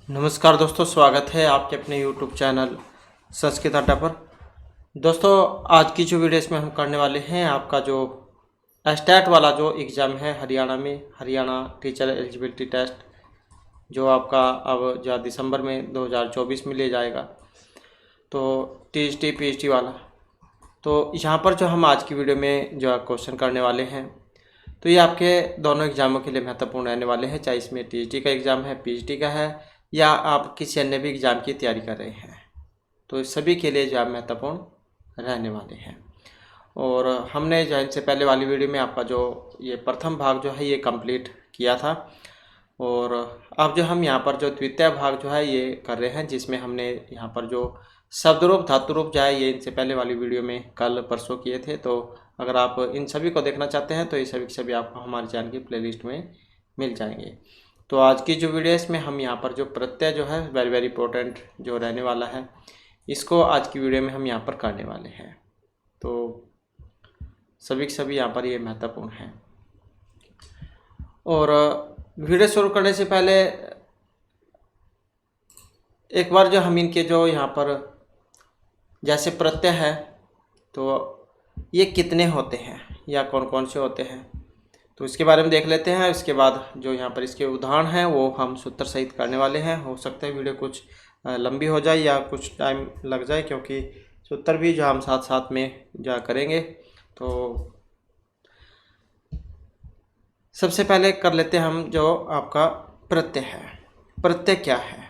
नमस्कार दोस्तों, स्वागत है आपके अपने YouTube चैनल संस्कृत अड्डा पर। दोस्तों, आज की जो वीडियो इसमें हम करने वाले हैं, आपका जो स्टेट वाला जो एग्ज़ाम है हरियाणा में, हरियाणा टीचर एलिजिबिलिटी टेस्ट, जो आपका अब जो दिसंबर में 2024 में ले जाएगा, तो TST PST वाला। तो यहाँ पर जो हम आज की वीडियो में जो क्वेश्चन करने वाले हैं, तो ये आपके दोनों एग्ज़ामों के लिए महत्वपूर्ण रहने वाले हैं, चाहे इसमें TST का एग्ज़ाम है, PST का है, या आप किसी अन्य भी एग्ज़ाम की तैयारी कर रहे हैं, तो इस सभी के लिए जो आप महत्वपूर्ण रहने वाले हैं। और हमने जो इनसे पहले वाली वीडियो में आपका जो ये प्रथम भाग जो है ये कंप्लीट किया था, और अब जो हम यहाँ पर जो द्वितीय भाग जो है ये कर रहे हैं, जिसमें हमने यहाँ पर जो शब्दरूप धातुरूप जो है ये इनसे पहले वाली वीडियो में कल परसों किए थे। तो अगर आप इन सभी को देखना चाहते हैं तो ये सभी के सभी आपको हमारे चैनल की प्लेलिस्ट में मिल जाएंगे। तो आज की जो वीडियो है इसमें हम यहाँ पर जो प्रत्यय जो है वेरी इंपॉर्टेंट जो रहने वाला है, इसको आज की वीडियो में हम यहाँ पर करने वाले हैं। तो सभी के सभी यहाँ पर ये महत्वपूर्ण है। और वीडियो शुरू करने से पहले एक बार जो हम इनके जो यहाँ पर जैसे प्रत्यय है, तो ये कितने होते हैं या कौन कौन से होते हैं, तो इसके बारे में देख लेते हैं। इसके बाद जो यहाँ पर इसके उदाहरण हैं वो हम सूत्र सहित करने वाले हैं। हो सकता है वीडियो कुछ लंबी हो जाए या कुछ टाइम लग जाए, क्योंकि सूत्र भी जो हम साथ साथ में जो करेंगे। तो सबसे पहले कर लेते हैं हम जो आपका प्रत्यय है। प्रत्यय क्या है?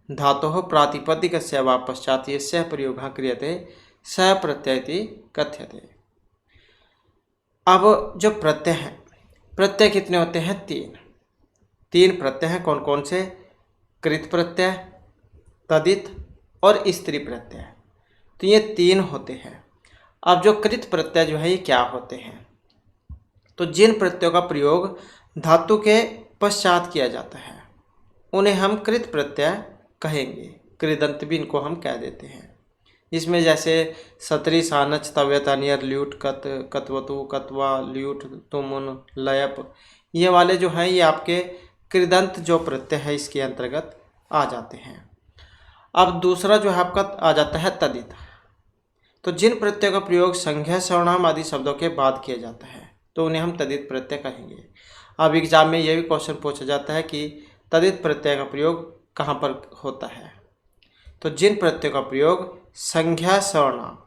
धातोः प्रातिपदिकस्य वा पश्चात् यस्य प्रयोगः क्रियते सः प्रत्यय इति कथ्यते। अब जो प्रत्यय है, प्रत्यय कितने होते हैं? तीन प्रत्यय हैं। कौन कौन से? कृत प्रत्यय, तदित और स्त्री प्रत्यय। तो ये तीन होते हैं। अब जो कृत प्रत्यय जो है ये क्या होते हैं? तो जिन प्रत्ययों का प्रयोग धातु के पश्चात किया जाता है उन्हें हम कृत प्रत्यय कहेंगे। कृदंत भी इनको हम कह देते हैं। इसमें जैसे सतरी, सानच, तव्यत, अनियर, ल्यूट, कत, कतवतु, कतवा, ल्यूट, तुमुन, लयप, ये वाले जो हैं ये आपके कृदंत जो प्रत्यय है इसके अंतर्गत आ जाते हैं। अब दूसरा जो है आपका आ जाता है तदित। तो जिन प्रत्ययों का प्रयोग संज्ञा, सर्वनाम आदि शब्दों के बाद किया जाता है तो उन्हें हम तदित प्रत्यय कहेंगे। अब एग्जाम में यह भी क्वेश्चन पूछा जाता है कि तदित प्रत्यय का प्रयोग कहाँ पर होता है? तो जिन प्रत्ययों का प्रयोग संज्ञा, सर्वनाम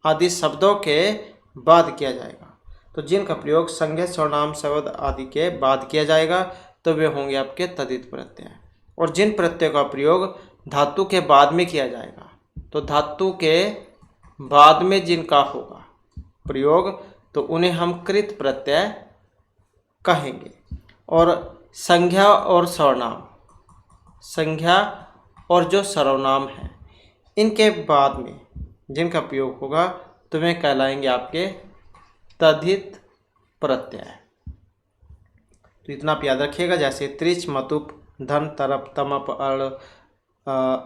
आदि शब्दों के बाद किया जाएगा, तो जिनका प्रयोग संज्ञा, सर्वनाम शब्द आदि के बाद किया जाएगा तो वे होंगे आपके तदित प्रत्यय। और जिन प्रत्ययों का प्रयोग धातु के बाद में किया जाएगा, तो धातु के बाद में जिनका होगा प्रयोग तो उन्हें हम कृत प्रत्यय कहेंगे। और संज्ञा और सर्वनाम, संज्ञा और जो सर्वनाम है इनके बाद में जिनका प्रयोग होगा तो वे कहलाएंगे आपके तदित प्रत्यय। तो इतना आप याद रखिएगा। जैसे त्रिच, मतुप, धन, तरप, तमप,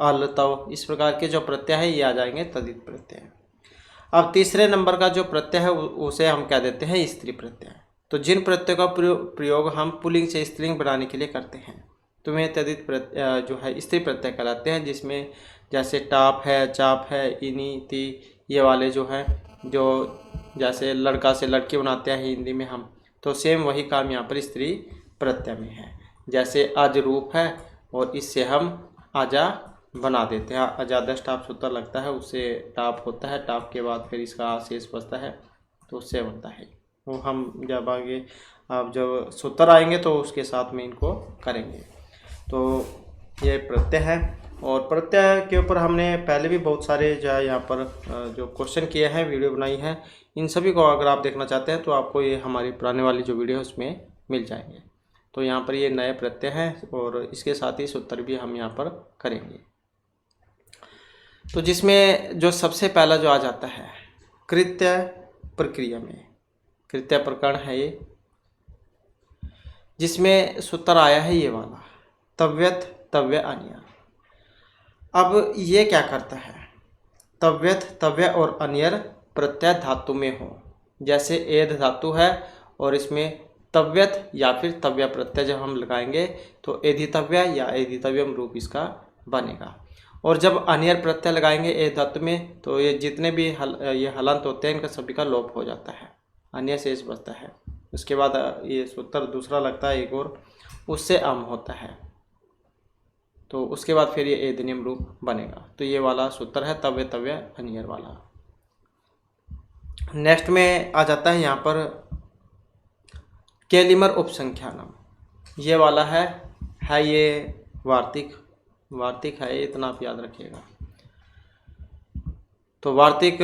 अल, तव, इस प्रकार के जो प्रत्यय है ये आ जाएंगे तदित प्रत्यय। अब तीसरे नंबर का जो प्रत्यय है उसे हम कह देते हैं स्त्री प्रत्यय। तो जिन प्रत्यय का प्रयोग हम पुल्लिंग से स्त्रीलिंग बनाने के लिए करते हैं तो वे तदित प्रत्यय जो है स्त्री प्रत्यय कहलाते हैं। जिसमें जैसे टाप है, चाप है, इनी, ती, ये वाले जो हैं, जो जैसे लड़का से लड़की बनाते हैं हिंदी में हम, तो सेम वही काम यहाँ पर स्त्री प्रत्यय में है। जैसे अज रूप है और इससे हम आजा बना देते हैं। अजादश टाप सूत्र लगता है, उससे टाप होता है, टाप के बाद फिर इसका शेष बचता है तो उससे बनता है। वो हम जब आगे अब जब सूत्र आएंगे तो उसके साथ में इनको करेंगे। तो ये प्रत्यय है। और प्रत्यय के ऊपर हमने पहले भी बहुत सारे जो है यहाँ पर जो क्वेश्चन किए हैं, वीडियो बनाई है। इन सभी को अगर आप देखना चाहते हैं तो आपको ये हमारी पुराने वाली जो वीडियो है उसमें मिल जाएंगे। तो यहाँ पर ये नए प्रत्यय हैं और इसके साथ ही सूत्र भी हम यहाँ पर करेंगे। तो जिसमें जो सबसे पहला जो आ जाता है कृत्य प्रक्रिया में, कृत्य प्रकरण है ये, जिसमें सूत्र आया है ये वाला तव्यत, तव्य, अनियर। अब ये क्या करता है? तव्यत, तव्य और अनियर प्रत्यय धातु में हो। जैसे एध धातु है और इसमें तव्यत या फिर तव्य प्रत्यय जब हम लगाएंगे तो एधितव्य या एधितव्यम रूप इसका बनेगा। और जब अनियर प्रत्यय लगाएंगे ए धातु में तो ये जितने भी ये हलंत होते हैं इनका सभी का लोप हो जाता है, अन्य शेष बचता है। उसके बाद ये सूत्र दूसरा लगता है एक और, उससे अम होता है, तो उसके बाद फिर ये एधनियम रूप बनेगा। तो ये वाला सूत्र है तव्य तव्य अनियर वाला। नेक्स्ट में आ जाता है यहाँ पर केलिमर उपसंख्यानम, ये वाला है ये वार्तिक है, इतना आप याद रखिएगा। तो वार्तिक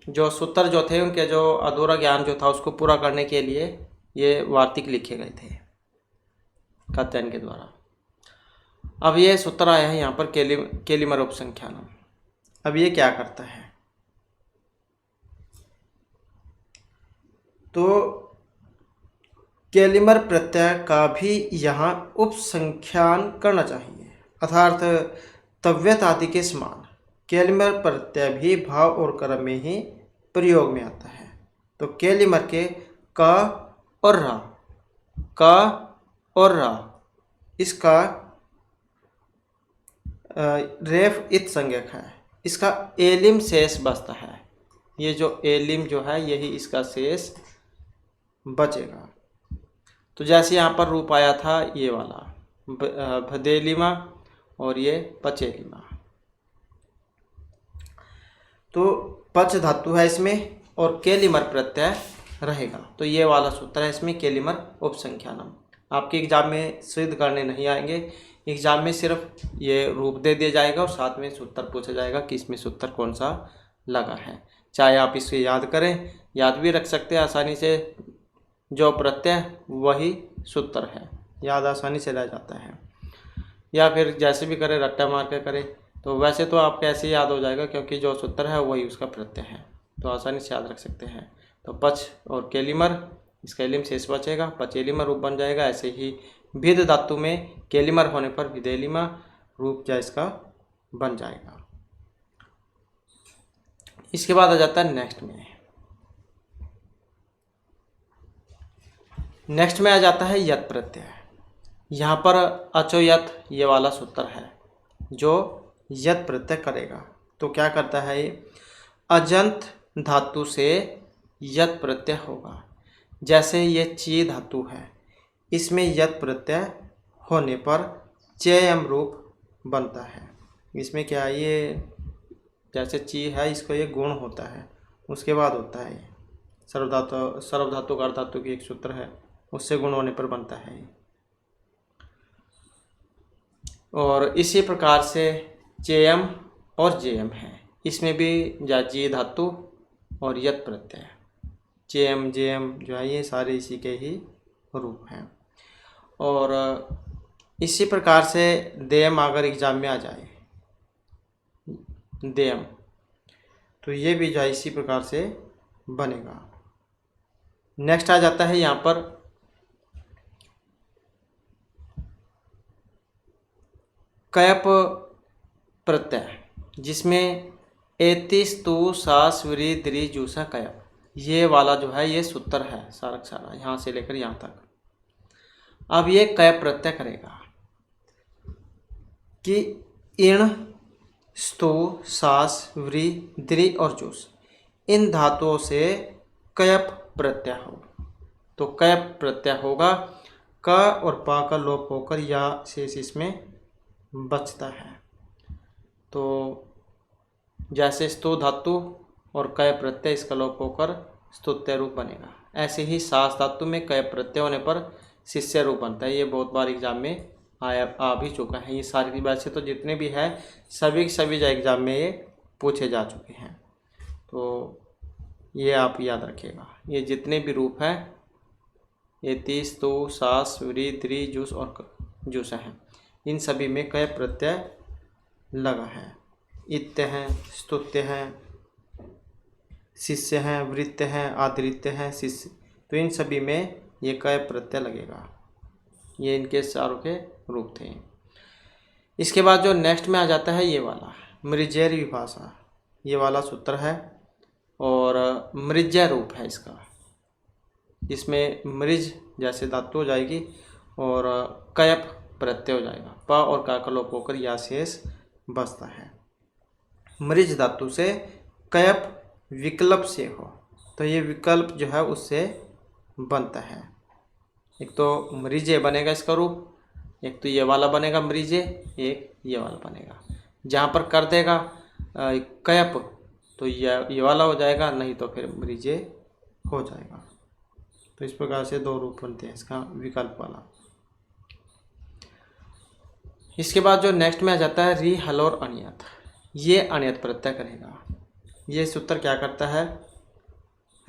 जो सूत्र जो थे उनके जो अधूरा ज्ञान जो था उसको पूरा करने के लिए ये वार्तिक लिखे गए थे कात्यायन के द्वारा। अब ये सूत्र आया है यहाँ पर केलिमर उपसंख्यानम। अब ये क्या करता है, तो केलिमर प्रत्यय का भी यहाँ उपसंख्यान करना चाहिए, अर्थात तव्यत आदि के समान केलिमर प्रत्यय भी भाव और क्रम में ही प्रयोग में आता है। तो केलिमर के क और रा इसका रेफ इत संज्ञक है, इसका एलिम शेष बचता है। ये जो एलिम जो है यही इसका शेष बचेगा। तो जैसे यहाँ पर रूप आया था ये वाला भदेलिमा और ये पचेलिमा, तो पच धातु है इसमें और केलिमर प्रत्यय रहेगा। तो ये वाला सूत्र है इसमें केलिमर उपसंख्यानम। आपके एग्जाम में सिद्ध करने नहीं आएंगे, एग्जाम में सिर्फ ये रूप दे दिया जाएगा और साथ में सूत्र पूछा जाएगा कि इसमें सूत्र कौन सा लगा है। चाहे आप इसे याद करें, याद भी रख सकते हैं आसानी से, जो प्रत्यय वही सूत्र है, याद आसानी से रह जाता है। या फिर जैसे भी करें रट्टा मार के करें तो वैसे तो आपको ऐसे याद हो जाएगा, क्योंकि जो सूत्र है वही उसका प्रत्यय है, तो आसानी से याद रख सकते हैं। तो पच और केलिमर, इसका एलिम शेष बचेगा, पचेलिमर रूप बन जाएगा। ऐसे ही भिद धातु में केलिमर होने पर विदेलिमा रूप जा इसका बन जाएगा। इसके बाद आ जाता है नेक्स्ट में आ जाता है यत प्रत्यय। यहाँ पर अचो यत ये वाला सूत्र है जो यत प्रत्यय करेगा। तो क्या करता है ये, अजंत धातु से यत प्रत्यय होगा। जैसे ये ची धातु है, इसमें यत प्रत्यय होने पर चेयम रूप बनता है। इसमें क्या है, ये जैसे ची है इसको ये गुण होता है, उसके बाद होता है ये सर्व धातु का धातु की एक सूत्र है, उससे गुण होने पर बनता है। और इसी प्रकार से चेयम और जेयम है, इसमें भी जाजी धातु और यत प्रत्यय, चेयम जेयम जो है ये सारे इसी के ही रूप हैं। और इसी प्रकार से देयम अगर एग्जाम में आ जाए देयम, तो ये भी जो है इसी प्रकार से बनेगा। नेक्स्ट आ जाता है यहाँ पर कयप प्रत्यय, जिसमें एतिस तु सास वृ द्रि जूसा कयप, ये वाला जो है ये सूत्र है सारा यहाँ से लेकर यहाँ तक। अब ये कयप प्रत्यय करेगा कि इण स्तु सास वृ द्रि और जूस इन धातुओं से कयप प्रत्यय होगा। तो कयप प्रत्यय होगा, क और पा का लोप होकर या शेष इसमें बचता है। तो जैसे स्तु धातु और कय प्रत्यय इसका लोप होकर स्तुत्य रूप बनेगा, ऐसे ही सास धातु में कय प्रत्यय होने पर शिष्य रूप बनता है। ये बहुत बार एग्जाम में आ भी चुका है। ये सारी वैसे तो जितने भी है सभी एग्जाम में ये पूछे जा चुके हैं, तो ये आप याद रखिएगा। ये जितने भी रूप हैं ये तीस तो सास वृ द्रि जूस और जूस हैं, इन सभी में कय प्रत्यय लगा है। इत्य हैं, स्तुत्य हैं, शिष्य हैं, वृत्य हैं, आदृत्य हैं, शिष्य, तो इन सभी में ये कय प्रत्यय लगेगा। ये इनके चारों के रूप थे। इसके बाद जो नेक्स्ट में आ जाता है ये वाला मृजेर विभाषा, ये वाला सूत्र है और मृज्य रूप है इसका। इसमें मृज जैसे धातु हो जाएगी और कयप प्रत्यय हो जाएगा। प और का का लोप होकर या शेष बचता है। मृज धातु से कयप विकल्प से हो, तो ये विकल्प जो है उससे बनता है। एक तो मृजे बनेगा इसका रूप, एक तो ये वाला बनेगा मृजे, एक ये वाला बनेगा। जहाँ पर कर देगा कयप तो ये वाला हो जाएगा, नहीं तो फिर मृजे हो जाएगा। तो इस प्रकार से दो रूप बनते हैं इसका विकल्प वाला। इसके बाद जो नेक्स्ट में आ जाता है री हल और अनियत, ये अनियत प्रत्यय करेगा। ये सूत्र क्या करता है,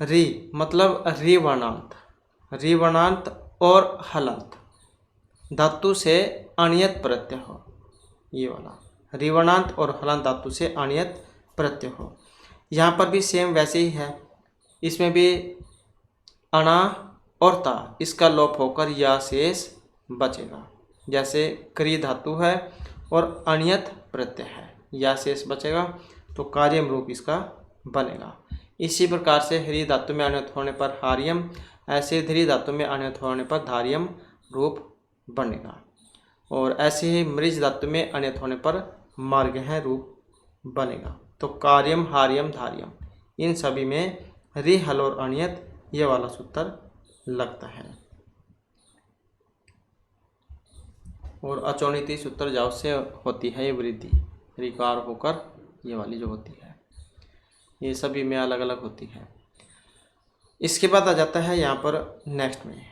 री मतलब री वर्णांत और हलंत धातु से अनियत प्रत्यय हो, ये वाला री वर्णांत और हलंत धातु से अनियत प्रत्यय हो। यहाँ पर भी सेम वैसे ही है, इसमें भी अणा और ता इसका लोप होकर या शेष बचेगा। जैसे क्री धातु है और अनियत प्रत्यय है, या शेष बचेगा, तो कार्यम रूप इसका बनेगा। इसी प्रकार से ह्री धातु में अनियत होने पर हार्यम, ऐसे ध्री धातु में अनियत होने पर धार्यम रूप बनेगा। और ऐसे ही मृज धातु में अनियत होने पर मार्गह रूप बनेगा। तो कार्यम, हार्यम, धार्यम इन सभी में री हल और अनियत ये वाला सूत्र लगता है। और अचोनिति सूत्र जाव से होती है ये वृद्धि, रिकार होकर ये वाली जो होती है, ये सभी में अलग अलग होती है। इसके बाद आ जाता है यहाँ पर नेक्स्ट में,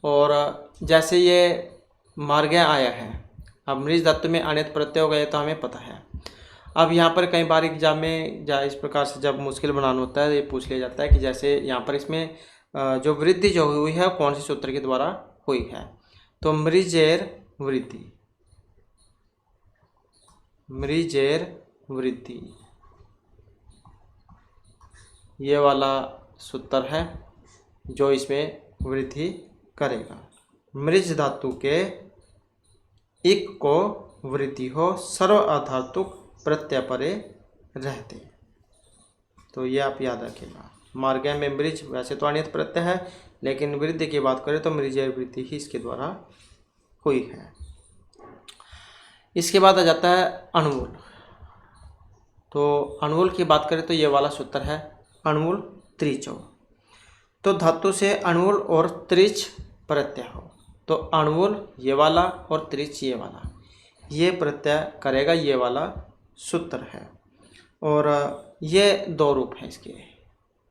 और जैसे ये मार्गय आया है, अब मृज धातु में अनियत प्रत्यय हो गए तो हमें पता है। अब यहाँ पर कई बार एग्जाम में इस प्रकार से जब मुश्किल बनाना होता है, ये पूछ लिया जाता है कि जैसे यहाँ पर इसमें जो वृद्धि जो हुई है कौन से सूत्र के द्वारा हुई है, तो मृजेर वृद्धि ये वाला सूत्र है जो इसमें वृद्धि करेगा। मृज धातु के इक को वृद्धि हो, सर्व अधातुक प्रत्यय परे रहते, तो ये आप याद रखिएगा। मार्गय में मृज वैसे तो अनियत प्रत्यय है, लेकिन वृद्धि की बात करें तो मृजेर वृद्धि ही इसके द्वारा हुई है। इसके बाद आ जाता है अणुवूल। तो अणुवूल की बात करें तो ये वाला सूत्र है अणुवूल त्रिचो। तो धातु से अणुवूल और त्रिच प्रत्यय हो, तो अणुवूल ये वाला और त्रिच ये वाला, ये प्रत्यय करेगा ये वाला सूत्र है। और ये दो रूप हैं इसके,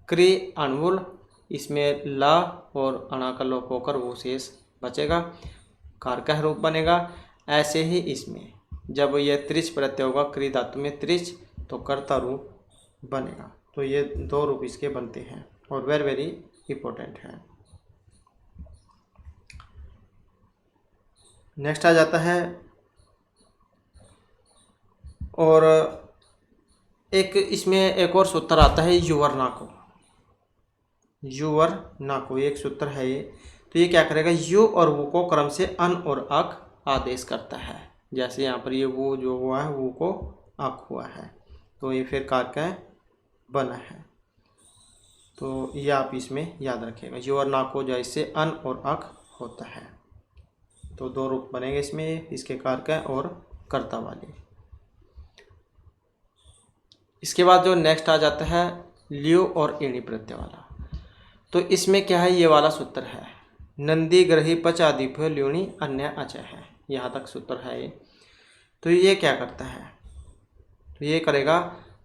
क्रि अणुवूल, इसमें ला और अणा का लोप होकर वो शेष बचेगा, कारकह रूप बनेगा। ऐसे ही इसमें जब ये त्रिच प्रत्यय होगा क्रि धातु में त्रिच, तो कर्ता रूप बनेगा। तो ये दो रूप इसके बनते हैं और वेरी वेरी इंपॉर्टेंट है। नेक्स्ट आ जाता है, और एक इसमें एक और सूत्र आता है युवर्नाको। एक सूत्र है ये। तो ये क्या करेगा, यु और वो को क्रम से अन और अक आदेश करता है। जैसे यहाँ पर ये वो जो हुआ है वो को अक हुआ है, तो ये फिर कारक बना है। तो ये आप इसमें याद रखिएगा, युवर्नाको जैसे अन और अक होता है। तो दो रूप बनेंगे इसमें, इसके कारक और कर्ता वाले। इसके बाद जो नेक्स्ट आ जाता है ल्यू और ईणी प्रत्यय वाला। तो इसमें क्या है, ये वाला सूत्र है नंदी ग्रही पच आदिभ्यो ल्यूणी अन्य अचय है, यहाँ तक सूत्र है ये। तो ये क्या करता है, तो ये करेगा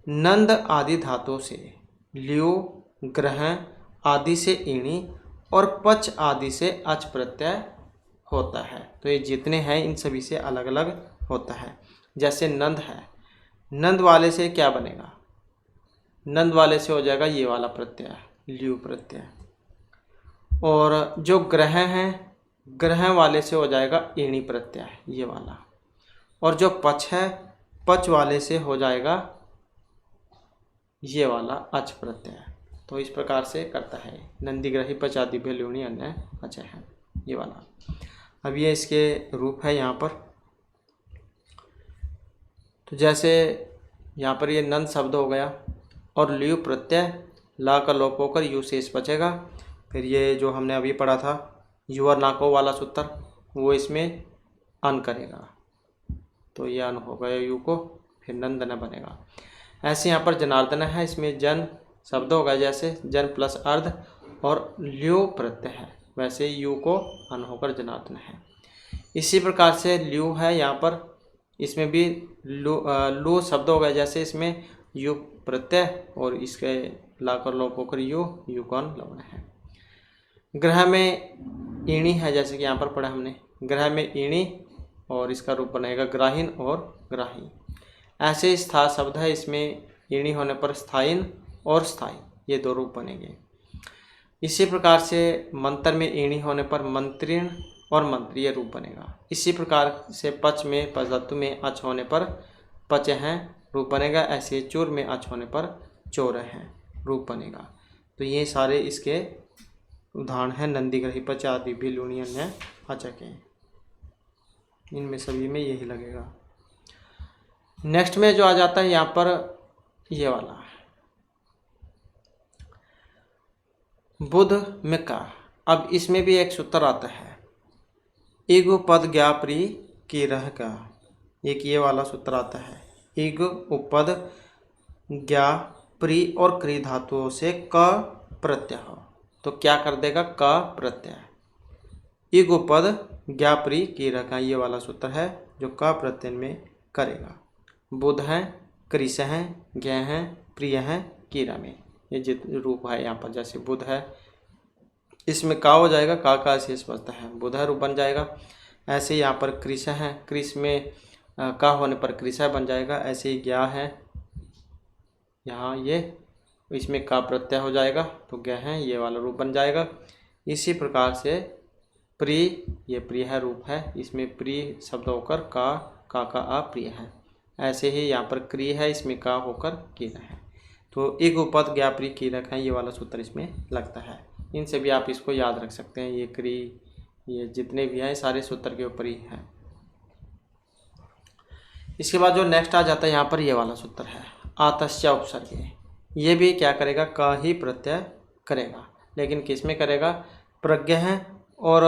नंद आदि धातु से ल्यू, ग्रह आदि से ईणी और पच आदि से अच प्रत्यय होता है। तो ये जितने हैं इन सभी से अलग अलग होता है। जैसे नंद है, नंद वाले से क्या बनेगा, नंद वाले से हो जाएगा ये वाला प्रत्यय ल्यू प्रत्यय। और जो ग्रह हैं, ग्रह वाले से हो जाएगा ईणी प्रत्यय ये वाला। और जो पच है, पच वाले से हो जाएगा ये वाला अच प्रत्यय। तो इस प्रकार से करता है नंदी ग्रही पच आदिभ्यो ल्यूणी अन्य अचय है ये वाला। अब ये इसके रूप है यहाँ पर। तो जैसे यहाँ पर ये नंद शब्द हो गया और ल्यू प्रत्यय, ला का लोप होकर यू शेष बचेगा। फिर ये जो हमने अभी पढ़ा था युवर्नाको वाला सूत्र, वो इसमें अन करेगा, तो ये अन होगा यू को, फिर नंदन बनेगा। ऐसे यहाँ पर जनार्दन है, इसमें जन शब्द होगा, जैसे जन प्लस अर्ध और ल्यू प्रत्यय है, वैसे यू को अन होकर जनार्दन है। इसी प्रकार से ल्यू है यहाँ पर, इसमें भी लू शब्द होगा, जैसे इसमें यू प्रत्यय और इसके लाकर लोप होकर यू कौन लवण है। ग्रह में ईणी है, जैसे कि यहाँ पर पढ़ा हमने, ग्रह में ईणी और इसका रूप बनेगा ग्राहीन और ग्राही। ऐसे स्था शब्द है, इसमें ईणी होने पर स्थायीन और स्थायी, ये दो रूप बनेंगे। इसी प्रकार से मंत्र में ईणी होने पर मंत्रीण और मंत्री, ये रूप बनेगा। इसी प्रकार से पच में पच धातु में अच होने पर पच हैं रूप बनेगा, ऐसे चूर में अच होने पर चोर हैं रूप बनेगा। तो ये सारे इसके उदाहरण हैं। नंदी ग्रही पच आदि भी लूणी अन्य अचक हैं, इनमें सभी में यही लगेगा। नेक्स्ट में जो आ जाता है यहाँ पर ये वाला बुध में का। अब इसमें भी एक सूत्र आता है, इग उपद ज्ञा प्री की रह का, एक ये वाला सूत्र आता है। इग उपद ज्ञा प्री और क्री धातुओं से क प्रत्यय हो, तो क्या कर देगा, क प्रत्यय। इग उपद ज्ञा प्री की रह का, ये वाला सूत्र है जो क प्रत्यय में करेगा। बुध हैं, कृष हैं, ज्ञ हैं, प्रिय हैं, कीरा में, ये जितने रूप है यहाँ पर, जैसे बुध है इसमें का हो जाएगा, का शेष बचता है, बुध रूप बन जाएगा। ऐसे यहाँ पर कृष है, कृष में का होने पर कृषा बन जाएगा। ऐसे ही ज्ञा है, यहाँ ये इसमें का प्रत्यय हो जाएगा, तो ज्ञ है, ये वाला रूप बन जाएगा। इसी प्रकार से प्रिय, ये प्रिय है रूप है, इसमें प्रिय शब्द होकर का आ प्रिय है। ऐसे ही यहाँ पर क्रिय है, इसमें का होकर कीरा है, तो एक उपद ज्ञा प्रिय कीरक है, ये वाला सूत्र इसमें लगता है। इनसे भी आप इसको याद रख सकते हैं, ये क्री, ये जितने भी हैं सारे सूत्र के ऊपर ही हैं। इसके बाद जो नेक्स्ट आ जाता है यहाँ पर, ये वाला सूत्र है आतस्य उपसर्गे। ये भी क्या करेगा, का ही प्रत्यय करेगा, लेकिन किस में करेगा, प्रज्ञ है और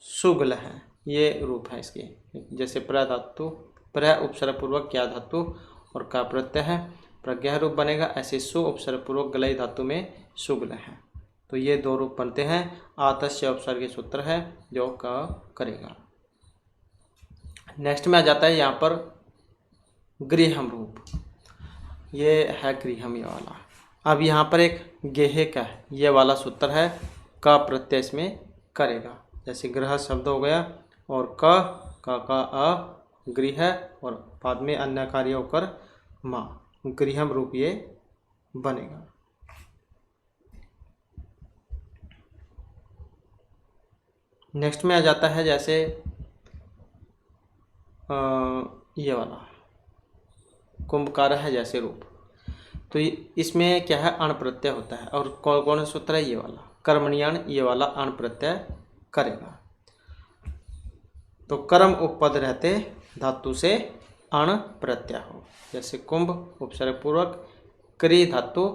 सुगल है, ये रूप है इसके। जैसे प्र धातु, प्र उपसर्ग पूर्वक क्या धातु और का प्रत्यय है, प्रज्ञा रूप बनेगा। ऐसे सु उपसर्ग पूर्वक गलई धातु में सुगल है, तो ये दो रूप बनते हैं। आतस्य उपसर्ग के सूत्र है जो का करेगा। नेक्स्ट में आ जाता है यहाँ पर गृहम रूप, ये है गृहम, ये वाला। अब यहाँ पर एक गेहे का है, ये वाला सूत्र है, का प्रत्यय इसमें करेगा। जैसे ग्रह शब्द हो गया और का अ गृह और बाद में अन्य कार्य होकर माँ, गृहम रूप ये बनेगा। नेक्स्ट में आ जाता है जैसे ये वाला कुंभकार है जैसे रूप, तो इसमें क्या है, अण प्रत्यय होता है। और कौन कौन सूत्र है, ये वाला कर्मणियाण, ये वाला अण प्रत्यय करेगा। तो कर्म उपपद रहते धातु से अण प्रत्यय हो, जैसे कुंभ उपसर्ग पूर्वक, क्री धातु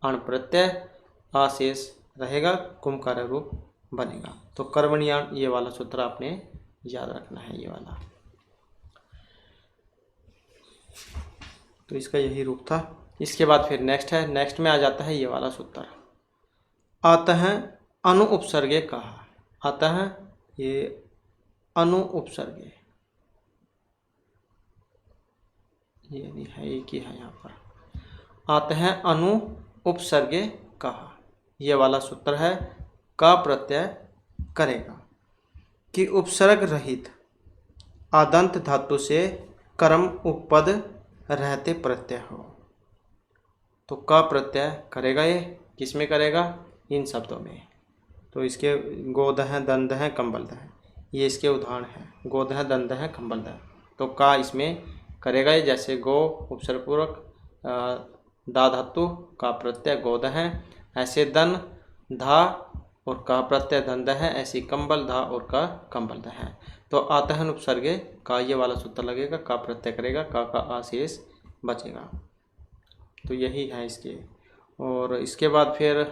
अण प्रत्यय, आशेष रहेगा, कुंभकार रूप बनेगा। तो कर्मणियाण, ये वाला सूत्र आपने याद रखना है, ये वाला। तो इसका यही रूप था। इसके बाद फिर नेक्स्ट है, नेक्स्ट में आ जाता है ये वाला सूत्र, अतः अनु उपसर्गे कहा। अतः ये अनु उपसर्गे, ये नहीं है, एक ही है यहाँ पर। अतः अनु उपसर्गे कहा, ये वाला सूत्र है, का प्रत्यय करेगा कि उपसर्ग रहित आदंत धातु से कर्म उपपद रहते प्रत्यय हो। तो का प्रत्यय करेगा, ये किस में करेगा, इन शब्दों में। तो इसके गोदह दंद है कंबलदह, ये इसके उदाहरण हैं, गोदह दंद है कंबलदह। तो का इसमें करेगा ये, जैसे गो उपसर्ग पूर्वक दा धातु का प्रत्यय गोद है, ऐसे दन धा और का प्रत्यय दंद है, ऐसी कंबल धा और का कंबल है। तो आतहन उपसर्गे का, ये वाला सूत्र लगेगा, का प्रत्यय करेगा, का आशेष बचेगा। तो यही है इसके। और इसके बाद फिर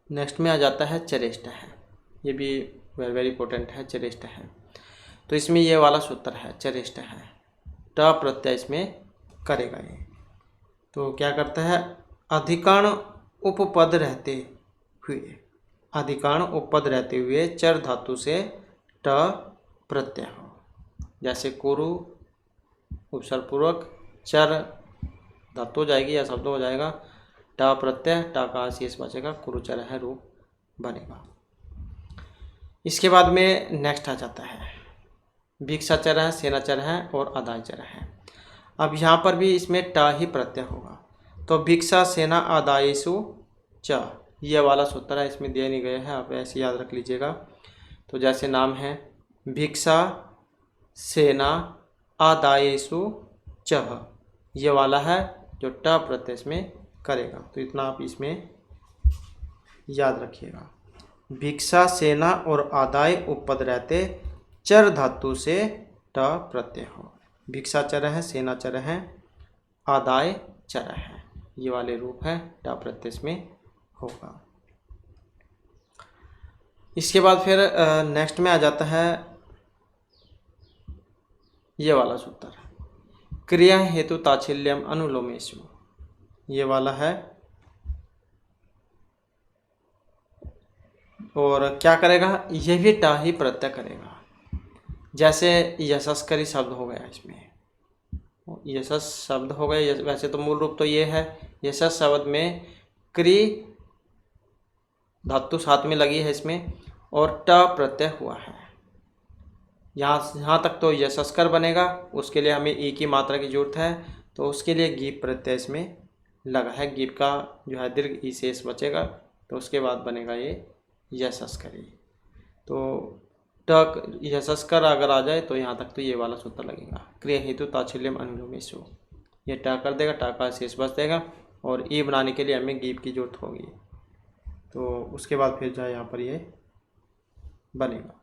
नेक्स्ट में आ जाता है चरेष्ट है। ये भी वेरी वेरी इंपॉर्टेंट है, चरिष्ट है। तो इसमें ये वाला सूत्र है, चरिष्ट है, ट प्रत्यय इसमें करेगा ये। तो क्या करता है, अधिकरण उपपद रहते हुए, अधिकरण उपपद रहते हुए चर धातु से ट प्रत्यय हो। जैसे कुरु उपसर्ग पूर्वक चर धातु हो जाएगी या शब्द हो जाएगा, ट प्रत्यय, ट का शेष बचेगा, कुरुचर है रूप बनेगा। इसके बाद में नेक्स्ट आ जाता है भिक्षाचर है, सेनाचर है और आदायचर है। अब यहाँ पर भी इसमें ट ही प्रत्यय होगा। तो भिक्षा सेना आदायसु च, ये वाला सूत्र है, इसमें दिया नहीं गया है, आप ऐसे याद रख लीजिएगा। तो जैसे नाम है भिक्षा सेना आदायसु च, ये वाला है जो ट प्रत्यय इसमें करेगा। तो इतना आप इसमें याद रखिएगा। भिक्षा सेना और आदाय उपपद रहते चर धातु से ट प्रत्यय हो। भिक्षा चर है, सेना चर है, आदाय चर है, ये वाले रूप है, ट प्रत्यय इसमें होगा। इसके बाद फिर नेक्स्ट में आ जाता है ये वाला सूत्र, क्रिया हेतु ताच्छिल्यम अनुलोमेषु, ये वाला है। और क्या करेगा, ये भी ट ही प्रत्यय करेगा। जैसे यशस्करी शब्द हो गया, इसमें यशस शब्द हो गए, वैसे तो मूल रूप तो ये है, यशस शब्द में क्री धातु साथ में लगी है इसमें और ट प्रत्यय हुआ है। यहाँ तक तो यशस्कर बनेगा, उसके लिए हमें ई की मात्रा की जरूरत है, तो उसके लिए गीप प्रत्यय इसमें लगा है। गीप का जो है दीर्घ ई शेष बचेगा, तो उसके बाद बनेगा ये यशस्करी। तो टक यशस्कर अगर आ जाए तो यहाँ तक तो ये वाला सूत्र लगेगा, क्रिया हेतु ताच्छिल्यम अनुलोमेषु, ये ट कर देगा, ट का शेष बच देगा और ई बनाने के लिए हमें गीप की जरूरत होगी। तो उसके बाद फिर जो है यहाँ पर ये बनेगा।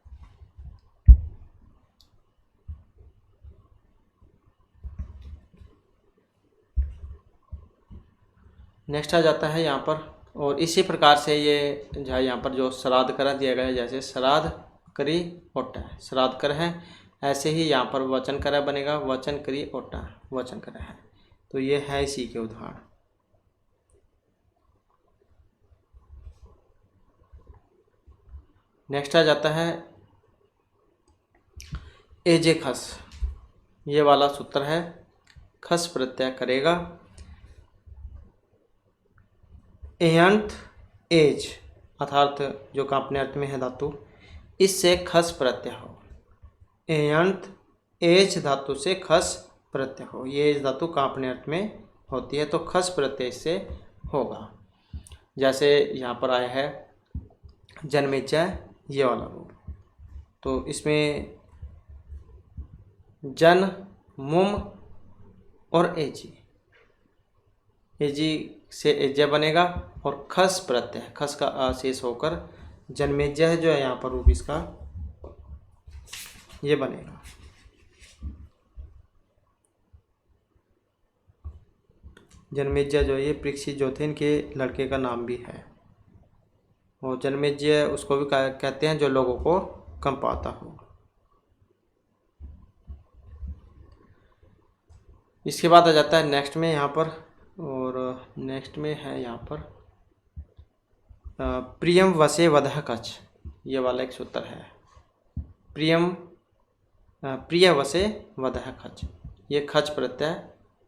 नेक्स्ट आ जाता है यहाँ पर, और इसी प्रकार से ये जो है यहाँ पर जो श्राद्ध कर दिया गया है, जैसे श्राद्ध करी ओटा, श्राद्ध कर है, ऐसे ही यहाँ पर वचन कर बनेगा, वचन करी ओटा, वचन कर है। तो ये है इसी के उदाहरण। नेक्स्ट आ जाता है एजे खस, ये वाला सूत्र है, खस प्रत्यय करेगा। एयंत एज अर्थात जो कांपने अर्थ में है धातु, इससे खस प्रत्यय हो। एयंत एज धातु से खस प्रत्यय हो, ये एज धातु कांपने अर्थ में होती है, तो खस प्रत्यय से होगा। जैसे यहाँ पर आया है जन्मेजय, ये वाला रूप, तो इसमें जन मुम और एजी, एजी से एजय बनेगा और खस प्रत्यय, खस का अशेष होकर जन्मेजय जो है यहाँ पर रूप इसका ये बनेगा। जन्मेजय जो ये परीक्षित जोथिन के लड़के का नाम भी है, और जन्मेजय उसको भी कहते हैं जो लोगों को कंपाता हो। इसके बाद आ जाता है नेक्स्ट में यहाँ पर, और नेक्स्ट में है यहाँ पर प्रियम वसे वधः कच, ये वाला एक सूत्र है। प्रिय वसे वधः खच, ये खच प्रत्यय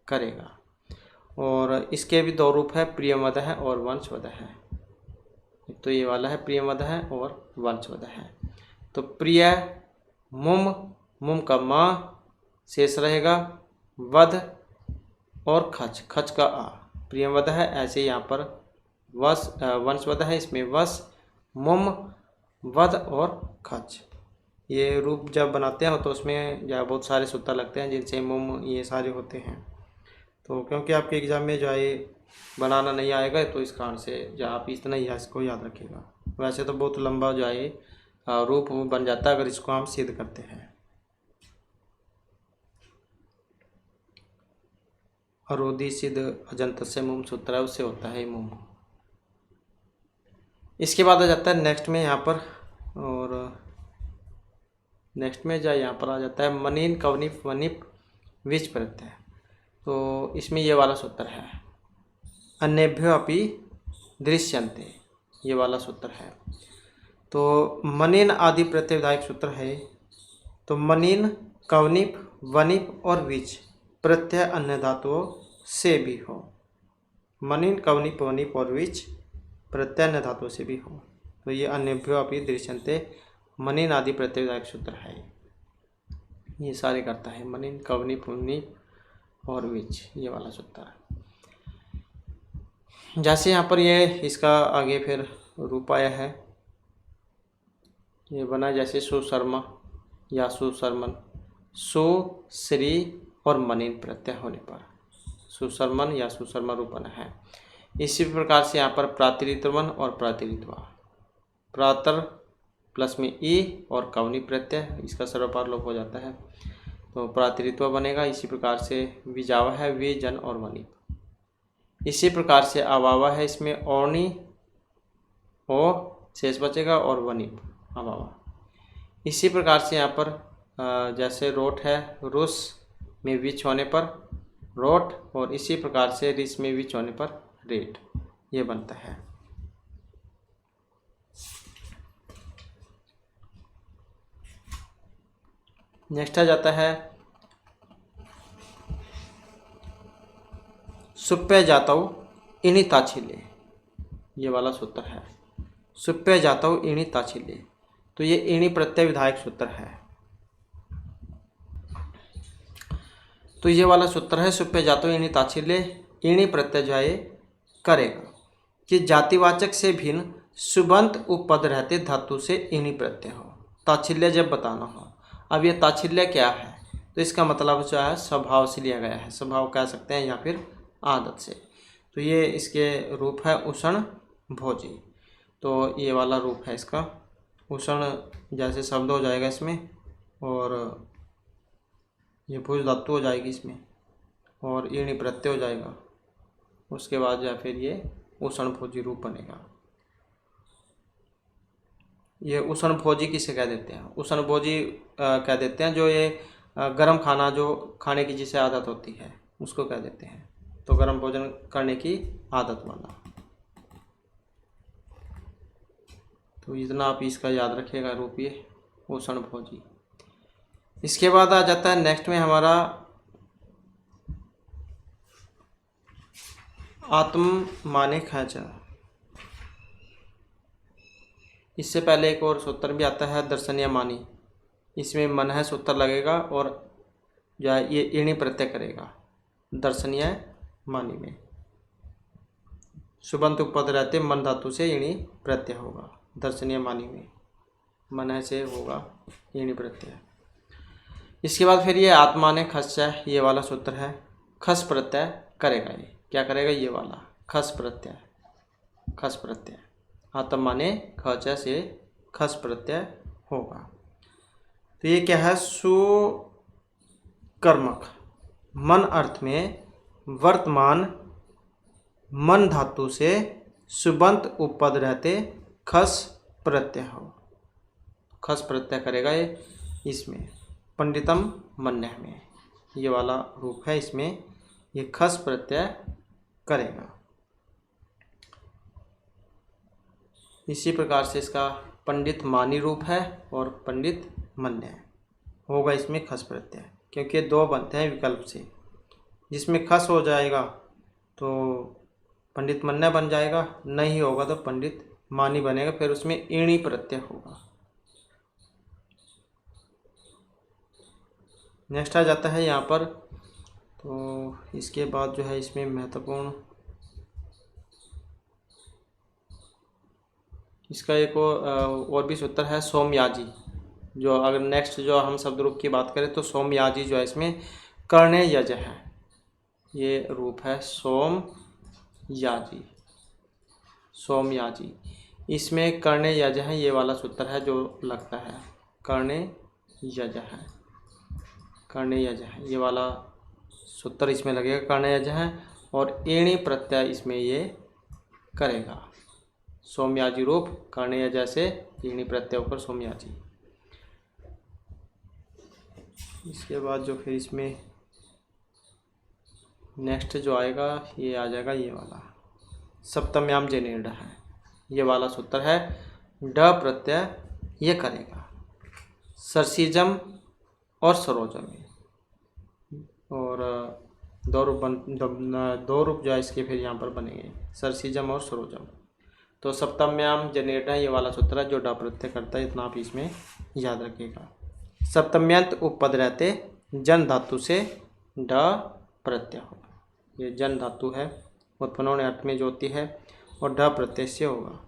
करेगा। और इसके भी दो रूप है, प्रियमवधः और वंशवधः। तो ये वाला है प्रियमवधः और वंशवधः। तो प्रिय मुम, मुम का मा शेष रहेगा, वध और खच, खच का आ, प्रियमवधः। ऐसे यहाँ पर वंशवधः, इसमें वश, मुम, वध और खच, ये रूप जब बनाते हैं तो उसमें जो बहुत सारे सूत्र लगते हैं, जिनसे मुम ये सारे होते हैं। तो क्योंकि आपके एग्ज़ाम में जो है बनाना नहीं आएगा, तो इस कारण से जो आप इतना ही इसको याद रखिएगा। वैसे तो बहुत लंबा जो है रूप बन जाता है अगर इसको हम सिद्ध करते हैं। अरोधी सिद्ध अजंत से मुम सूत्र उससे होता है मुम। इसके बाद आ जाता है नेक्स्ट में यहाँ पर और नेक्स्ट में यहाँ पर आ जाता है मनीन कवनिप वनिप विच प्रत्यय। तो इसमें ये वाला सूत्र है, अन्येभ्यो अपि दृश्यन्ते, ये वाला सूत्र है। तो मनीन आदि प्रत्यय विधायक सूत्र है। तो मनीन कवनिप वनिप और विच प्रत्यय अन्य धातुओं से भी हो। मनीन कवनिप वनिप और विच प्रत्यय अन्य धातुओं से भी हो। तो ये अन्येभ्यो अपि दृश्यन्ते मनीन आदि प्रत्यय विधायक सूत्र है। ये सारे करता है मनीन कवनिप वनिप और विच, ये वाला सूत्र है। जैसे यहाँ पर ये इसका आगे फिर रूप आया है, ये बना जैसे सुशर्मा या सुशर्मन, सु श्री और मनीन प्रत्यय होने पर सुशर्मन या सुशर्मा रूप बना है। इसी प्रकार से यहाँ पर प्रातिरितवन और प्रातिरित्वा, प्रातर प्लस में ई और कवनी प्रत्यय, इसका सर्वपार लोप हो जाता है तो प्रातिरित्वा बनेगा। इसी प्रकार से विजावा है वे जन और वनिप। इसी प्रकार से अवावा है, इसमें औनी ओ शेष बचेगा और वनिप अवावा। इसी प्रकार से यहाँ पर जैसे रोट है, रुस में विच होने पर रोट, और इसी प्रकार से रिस में विच होने पर रेट, ये बनता है। नेक्स्ट आ जाता है सुप्य जातौ इणि ताछिले, ये वाला सूत्र है। सुप्य जातौ इणि ताछिले, तो ये इणि प्रत्यय विधायक सूत्र है। तो ये वाला सूत्र है सुप्य जातौ इणि ताछिले, इणि प्रत्यय जो है करेगा कि जातिवाचक से भिन्न सुबंत उपपद रहते धातु से इणि प्रत्यय हो, ताछिल्य जब बताना हो। अब ये ताछिल्य क्या है, तो इसका मतलब जो है स्वभाव से लिया गया है, स्वभाव कह सकते हैं या फिर आदत से। तो ये इसके रूप है उष्ण भोजी, तो ये वाला रूप है इसका। उष्ण जैसे शब्द हो जाएगा इसमें, और ये भुज धातु हो जाएगी इसमें, और इणि प्रत्यय हो जाएगा। उसके बाद या फिर ये उष्ण भोजी रूप बनेगा। ये उष्ण भोजी किसे कह देते हैं? उष्ण भोजी कह देते हैं जो ये गर्म खाना जो खाने की जिसे आदत होती है उसको कह देते हैं। तो गर्म भोजन करने की आदत वाला। तो इतना आप इसका याद रखिएगा रूप, ये उष्ण भोजी। इसके बाद आ जाता है नेक्स्ट में हमारा आत्म माने खैचा। इससे पहले एक और सूत्र भी आता है दर्शनीय मानी, इसमें मन है सूत्र लगेगा और जो है ये इणि प्रत्यय करेगा। दर्शनीय मानी में सुबंत उपपद रहते मन धातु से इणि प्रत्यय होगा। दर्शनीय मानी में मन है से होगा इणि प्रत्यय। इसके बाद फिर ये आत्मा ने खस्या, ये वाला सूत्र है। खस प्रत्यय करेगा, ये क्या करेगा? ये वाला खस प्रत्यय, खस प्रत्यय आत्मा ने खचा से खस प्रत्यय होगा। तो ये क्या है? सुकर्मक मन अर्थ में वर्तमान मन धातु से सुबंत उपपद रहते खस प्रत्यय हो। खस प्रत्यय करेगा ये इसमें पंडितम मन्य में, ये वाला रूप है। इसमें ये खस प्रत्यय करेगा। इसी प्रकार से इसका पंडित मानी रूप है और पंडित मन्य होगा। इसमें खस प्रत्यय, क्योंकि दो बनते हैं विकल्प से, जिसमें खस हो जाएगा तो पंडित मन्य बन जाएगा, नहीं होगा तो पंडित मानी बनेगा, फिर उसमें इणि प्रत्यय होगा। नेक्स्ट आ जाता है यहाँ पर, तो इसके बाद जो है इसमें महत्वपूर्ण इसका एक और भी सूत्र है सोमयाजी। जो अगर नेक्स्ट जो हम शब्द रूप की बात करें तो सोमयाजी जो है इसमें कर्णे यज है, ये रूप है सोमयाजी। सोमयाजी इसमें कर्णे यज है, ये वाला सूत्र है जो लगता है। कर्णे यज है, कर्णे यज है, ये वाला सूत्र इसमें लगेगा। कर्णे यज है और इणि प्रत्यय इसमें ये करेगा। सौम्याजी रूप, कर्णीय जैसे ईणी प्रत्यय होकर सौम्याजी। इसके बाद जो फिर इसमें नेक्स्ट जो आएगा ये आ जाएगा ये वाला सप्तम्याम जनेर ड है, ये वाला सूत्र है। ड प्रत्यय ये करेगा सरसीजम और सरोजम में, और दो रूप जो है इसके फिर यहाँ पर बनेंगे सरसीजम और सरोजम। तो सप्तम्याम जनेर ड ये वाला सूत्र है जो ड प्रत्यय करता है, इतना आप इसमें याद रखिएगा। सप्तम्यंत उपपद रहते जन धातु से ड प्रत्यय होगा, ये जन धातु है उत्पन्न होने अर्थ में जो होती है, और ड प्रत्यय से होगा।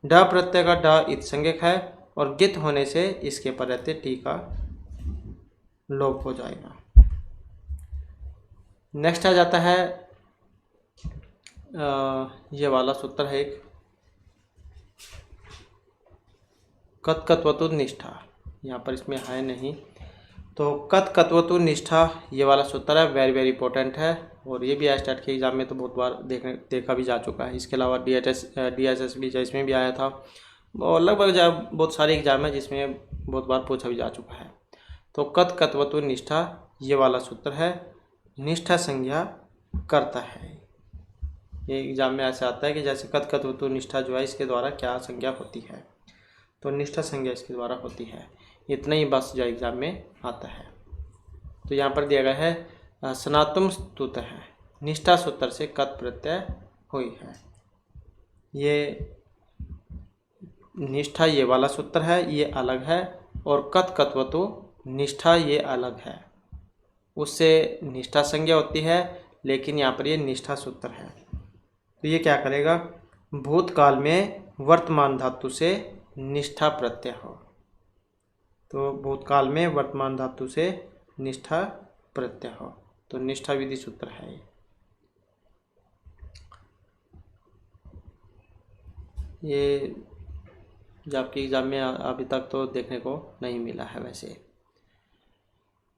ड प्रत्यय का ड इत संज्ञक है और गित होने से इसके पर रहते टी का लोप हो जाएगा। नेक्स्ट आ जाता है ये वाला सूत्र है एक कत्कत्वतु निष्ठा, यहाँ पर इसमें है नहीं, तो कत्कत्वतु निष्ठा ये वाला सूत्र है, वेरी वेरी इंपॉर्टेंट है, और ये भी स्टेट के एग्जाम में तो बहुत बार देखा भी जा चुका है। इसके अलावा DSS भी इसमें भी आया था, और लगभग बहुत सारे एग्जाम है जिसमें बहुत बार पूछा भी जा चुका है। तो कत्कत्वतु निष्ठा ये वाला सूत्र है, निष्ठा संज्ञा करता है। ये एग्जाम में ऐसा आता है कि जैसे कत्कत्वतु निष्ठा जो है इसके द्वारा क्या संज्ञा होती है, तो निष्ठा संज्ञा इसके द्वारा होती है, इतना ही बस जो एग्जाम में आता है। तो यहाँ पर दिया गया है सनातुम स्तुत है, निष्ठा सूत्र से कत प्रत्यय हुई है। ये निष्ठा ये वाला सूत्र है, ये अलग है, और कत्कत्वतु निष्ठा ये अलग है, उससे निष्ठा संज्ञा होती है, लेकिन यहाँ पर ये निष्ठा सूत्र है। तो ये क्या करेगा, भूतकाल में वर्तमान धातु से निष्ठा प्रत्यय हो, तो भूतकाल में वर्तमान धातु से निष्ठा प्रत्यय हो, तो निष्ठा विधि सूत्र है ये जो आपके एग्जाम में अभी तक तो देखने को नहीं मिला है वैसे।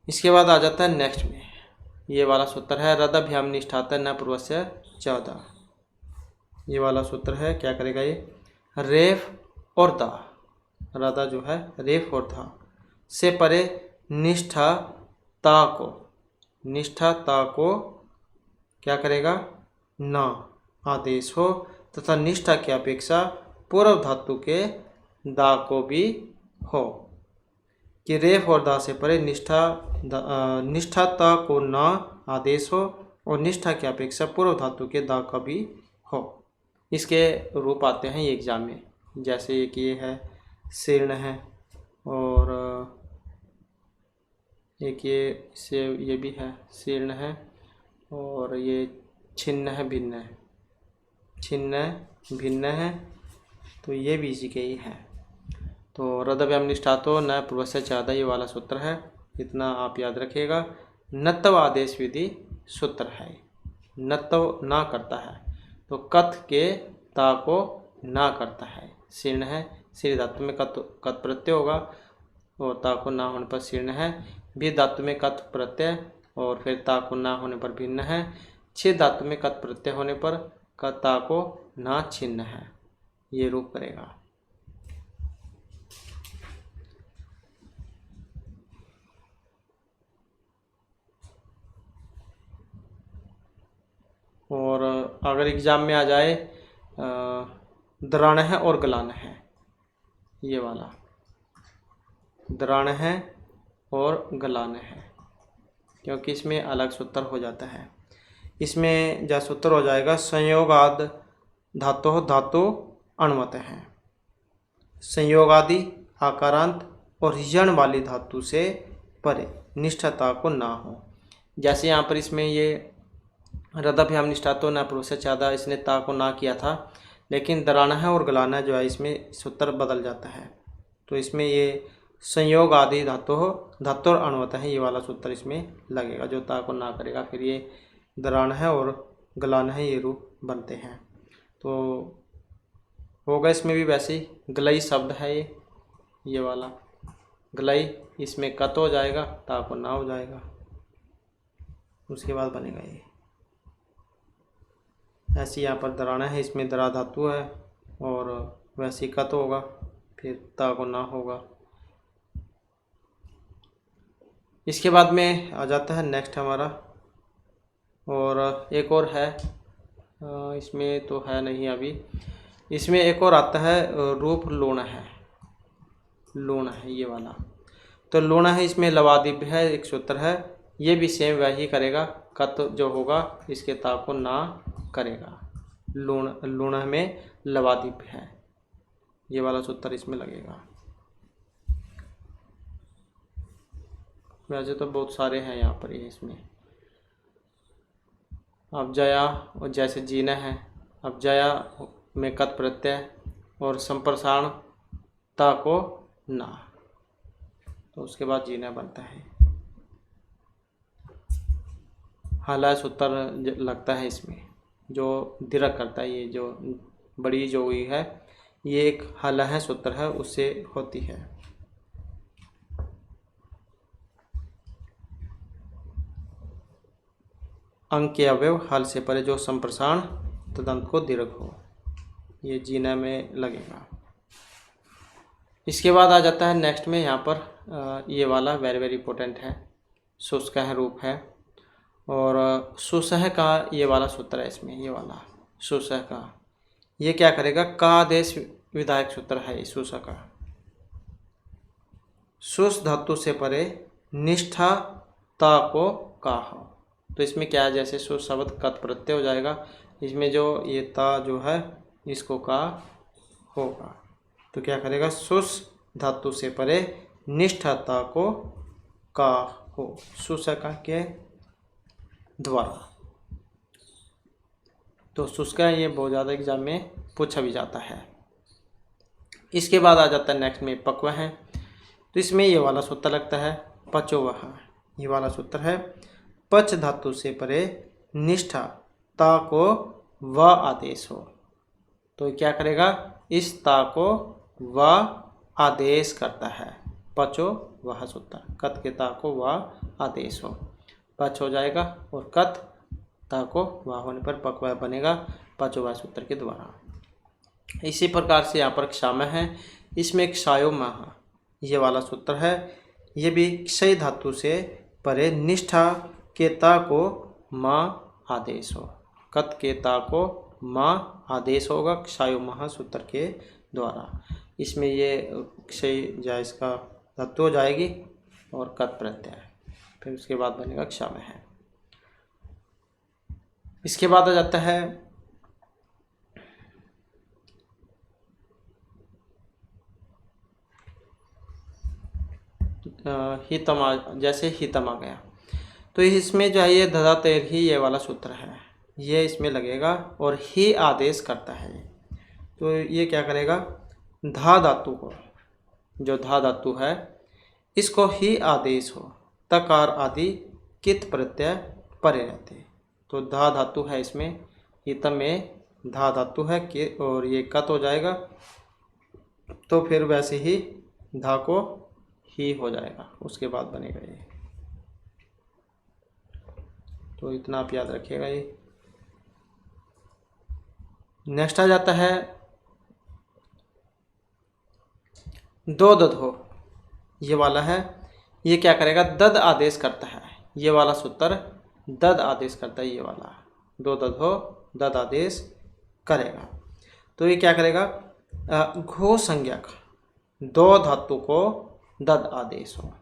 इसके बाद आ जाता है नेक्स्ट में ये वाला सूत्र है रदभ्याम निष्ठाता न पूर्वस्य 14, ये वाला सूत्र है, क्या करेगा ये, रेफ और दा, रदा जो है रेफ और धा से परे निष्ठा ता को क्या करेगा, न आदेश हो, तथा निष्ठा की अपेक्षा पूर्व धातु के दा को भी हो, कि रेफ और दा से परे निष्ठा ता को न आदेश हो और निष्ठा की अपेक्षा पूर्व धातु के दा का भी हो। इसके रूप आते हैं ये एग्जाम में, जैसे कि ये है शीर्ण है, और एक ये भी है शीर्ण है, और ये छिन्न है भिन्न है, छिन्न भिन्न है, तो ये भी इसी के ही है। तो रदभ्याम निष्ठा तो न पूर्वस्य 14 ये वाला सूत्र है, इतना आप याद रखिएगा। नत्व आदेश विधि सूत्र है, नत्व ना करता है, तो कथ के ता को ना करता है, शीर्ण है, शीर्ण धातु में कथ प्रत्यय होगा, और ता को ना होने पर शीर्ण है, भी धातु में कथ प्रत्यय, और फिर ता को ना होने पर भिन्न है, छिद धातु में कथ प्रत्यय होने पर ता को ना छिन्न है, ये रूप करेगा। और अगर एग्जाम में आ जाए द्रण है और गलान है, ये वाला द्रण है और गलान है, क्योंकि इसमें अलग सूत्र हो जाता है। इसमें जो सूत्र हो जाएगा संयोगाद धातु अण्वत है, संयोगादि आकारांत और यण वाली धातु से परे निष्ठता को ना हो। जैसे यहाँ पर इसमें ये रदभ्याम निष्ठा तो न पूर्वस्य 14 इसने ता को ना किया था, लेकिन दराना है और गलाना जो है इसमें सूत्र बदल जाता है, तो इसमें ये संयोग आदि धातु और अण्वत है, ये वाला सूत्र इसमें लगेगा जो ता को ना करेगा, फिर ये दरान है और गलान है, ये रूप बनते हैं। तो होगा इसमें भी वैसे ही, गलई शब्द है ये वाला गलई, इसमें कत हो जाएगा, ता को ना हो जाएगा, उसके बाद बनेगा ये। ऐसे यहाँ पर दराना है, इसमें दरा धातु है, और वैसे कत होगा, फिर ता को ना होगा। इसके बाद में आ जाता है नेक्स्ट हमारा, और एक और है, इसमें तो है नहीं अभी। इसमें एक और आता है रूप लूण है, लूण है ये वाला। तो लूण है, इसमें लवादिप है, एक सूत्र है, ये भी सेम वही करेगा, कत जो होगा इसके ता को ना करेगा। लूण, लूण में लवादिप है, ये वाला सूत्र इसमें लगेगा। वैसे तो बहुत सारे हैं यहाँ पर ये इसमें। अब जया और जैसे जीना है, अब जया में कत प्रत्यय और संप्रसारण ता को ना, तो उसके बाद जीना बनता है। हालाय सूत्र लगता है इसमें, जो दीर्घ करता है, ये जो बड़ी जो हुई है ये एक हालाय सूत्र है, उससे होती है। अंग के अवयव हल से परे जो संप्रसारण तदंत को दीर्घ हो, ये जीना में लगेगा। इसके बाद आ जाता है नेक्स्ट में यहाँ पर ये वाला वेरी वेरी इंपॉर्टेंट है, शुष्क है रूप है, और सुसह का ये वाला सूत्र है इसमें, ये वाला सुसह का, ये क्या करेगा, का आदेश विधायक सूत्र है इस सुसह का। सुस धातु से परे निष्ठा ता को का हो, तो इसमें क्या है, जैसे सुस शब्द कत प्रत्यय हो जाएगा, इसमें जो ये ता जो है इसको का होगा, तो क्या करेगा, सुस धातु से परे निष्ठा को का हो, सुसका के द्वारा। तो सुस्का ये बहुत ज़्यादा एग्जाम में पूछा भी जाता है। इसके बाद आ जाता है नेक्स्ट में पक्व है, तो इसमें ये वाला सूत्र लगता है पचो वह, ये वाला सूत्र है, पच धातु से परे निष्ठा ता को व आदेश हो, तो क्या करेगा, इस ता को व आदेश करता है, पचो वह सूत्र, कत के ता को व आदेश हो, पच हो जाएगा, और कत ता को व होने पर पक्व बनेगा पचो वह सूत्र के द्वारा। इसी प्रकार से यहाँ पर क्षामय है, इसमें क्षायो मह ये वाला सूत्र है, ये भी क्षय धातु से परे निष्ठा के ता को म आदेश हो, कत के ता को म आदेश होगा क्षायो मह सूत्र के द्वारा। इसमें ये क्षय जायज का धातु हो जाएगी और कत प्रत्यय, फिर उसके बाद बनेगा क्षामय है। इसके बाद आ जाता है हितम, जैसे हितम आ गया, तो इसमें जो है ये धधा तेर ही ये वाला सूत्र है, ये इसमें लगेगा और ही आदेश करता है। तो ये क्या करेगा, धा धातु को, जो धा धातु है इसको ही आदेश हो, तकार आदि कित प्रत्यय परे रहते, तो धा धातु है इसमें, हितम में धा धातु है कि, और ये कत हो जाएगा, तो फिर वैसे ही धा को ही हो जाएगा, उसके बाद बनेगा ये। तो इतना आप याद रखिएगा। ये नेक्स्ट आ जाता है दो दध हो, ये वाला है, ये क्या करेगा, दद आदेश करता है, ये वाला सूत्र दद आदेश करता है, ये वाला दो दध हो दद आदेश करेगा। तो ये क्या करेगा, घो संज्ञक दो धातु को दद आदेश हो,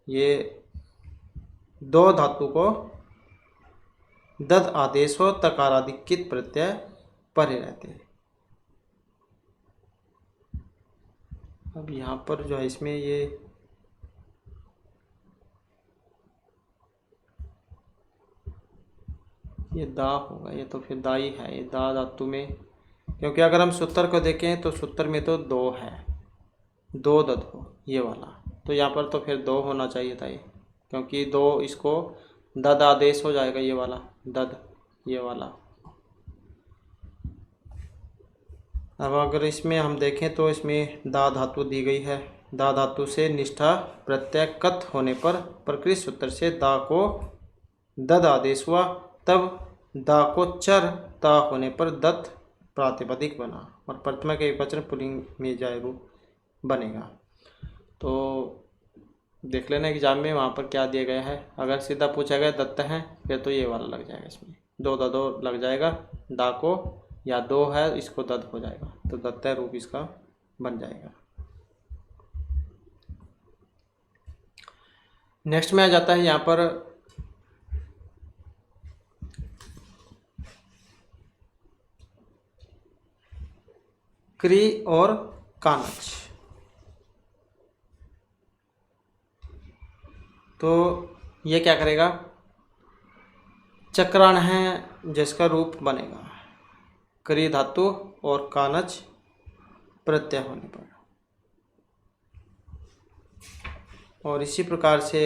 ये दो धातु को दद आदेश हो, तकारादि कित प्रत्यय परे रहते हैं। अब यहाँ पर जो है इसमें ये दा होगा, ये तो फिर दा ही है, ये दा धातु में, क्योंकि अगर हम सूत्र को देखें तो सूत्र में तो दो है, दो दद हो ये वाला, तो यहाँ पर तो फिर दो होना चाहिए था ये, क्योंकि दो इसको दद आदेश हो जाएगा, ये वाला दद, ये वाला। अब अगर इसमें हम देखें तो इसमें दा धातु दी गई है, दा धातु से निष्ठा प्रत्यय कत होने पर प्रकृत सूत्र से दा को दद आदेश हुआ, तब दा को चर ता होने पर दत्त प्रातिपदिक बना और प्रथमा के एकवचन पुल्लिंग में जाए रूप बनेगा। तो देख लेना एग्जाम में वहाँ पर क्या दिया गया है। अगर सीधा पूछा गया दत्त है फिर तो ये वाला लग जाएगा, इसमें दो दा दो लग जाएगा, दा को या दो है इसको दत्त हो जाएगा, तो दत्त रूप इसका बन जाएगा। नेक्स्ट में आ जाता है यहाँ पर क्री और कानच। तो ये क्या करेगा, चक्राण है जिसका रूप बनेगा क्री धातु और कानच प्रत्यय होने पर। और इसी प्रकार से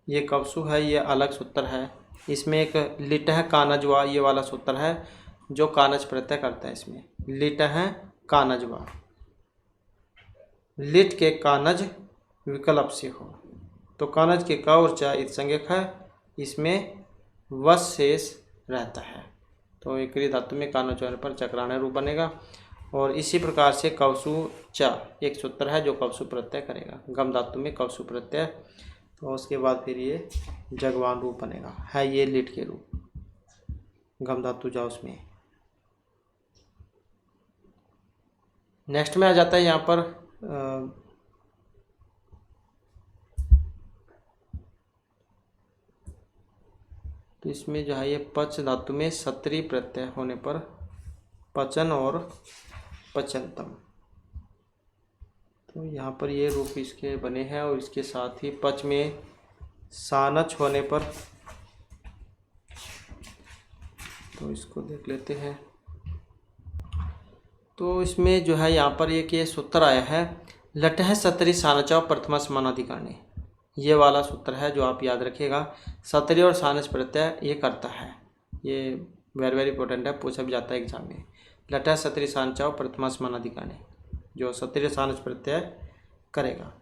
ये कवसु है, ये अलग सूत्र है। इसमें एक लिट है कानजवा, ये वाला सूत्र है जो कानज प्रत्यय करता है। इसमें लिट है कानजवा, लिट के कानज विकल्प से हो तो कानज के का और चा संज्ञक है, इसमें वश शेष रहता है। तो एक धातु में कानज होने पर चक्राण रूप बनेगा। और इसी प्रकार से कवसु चा एक सूत्र है जो कवसु प्रत्यय करेगा, गम धातु में कवसु प्रत्यय। तो उसके बाद फिर ये जगवान रूप बनेगा, है ये लिट के रूप, गम धातु जा उसमें। नेक्स्ट में आ जाता है यहाँ पर तो इसमें जो है ये पच धातु में सत्री प्रत्यय होने पर पचन और पचनतम। तो यहाँ पर ये रूप इसके बने हैं। और इसके साथ ही पच में सानच होने पर, तो इसको देख लेते हैं। तो इसमें जो है यहाँ पर एक ये सूत्र आया है, लटह सतरी सानचा प्रथमा समानाधिकरणी। ये वाला सूत्र है जो आप याद रखिएगा। सतरी और सानच प्रत्यय ये करता है, ये वेरी वेरी इंपॉर्टेंट है, पूछा भी जाता है एग्जाम में। लटह सतरी सानचा प्रथमा समानाधिकरणी, जो सतरी सानच प्रत्यय करेगा।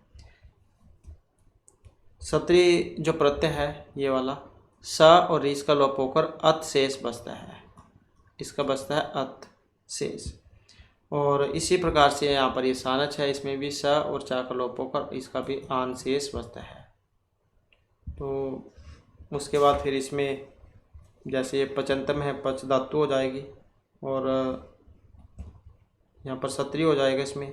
सतरी जो प्रत्यय है ये वाला, स और री का लोप होकर अत शेष बचता है, इसका बचता है अत शेष। और इसी प्रकार से यहाँ पर ये सानच है, इसमें भी स और चा का लोप होकर इसका भी आन शेष बचता है। तो उसके बाद फिर इसमें जैसे ये पचंतम है, पच धातु हो जाएगी और यहाँ पर सत्री हो जाएगा इसमें।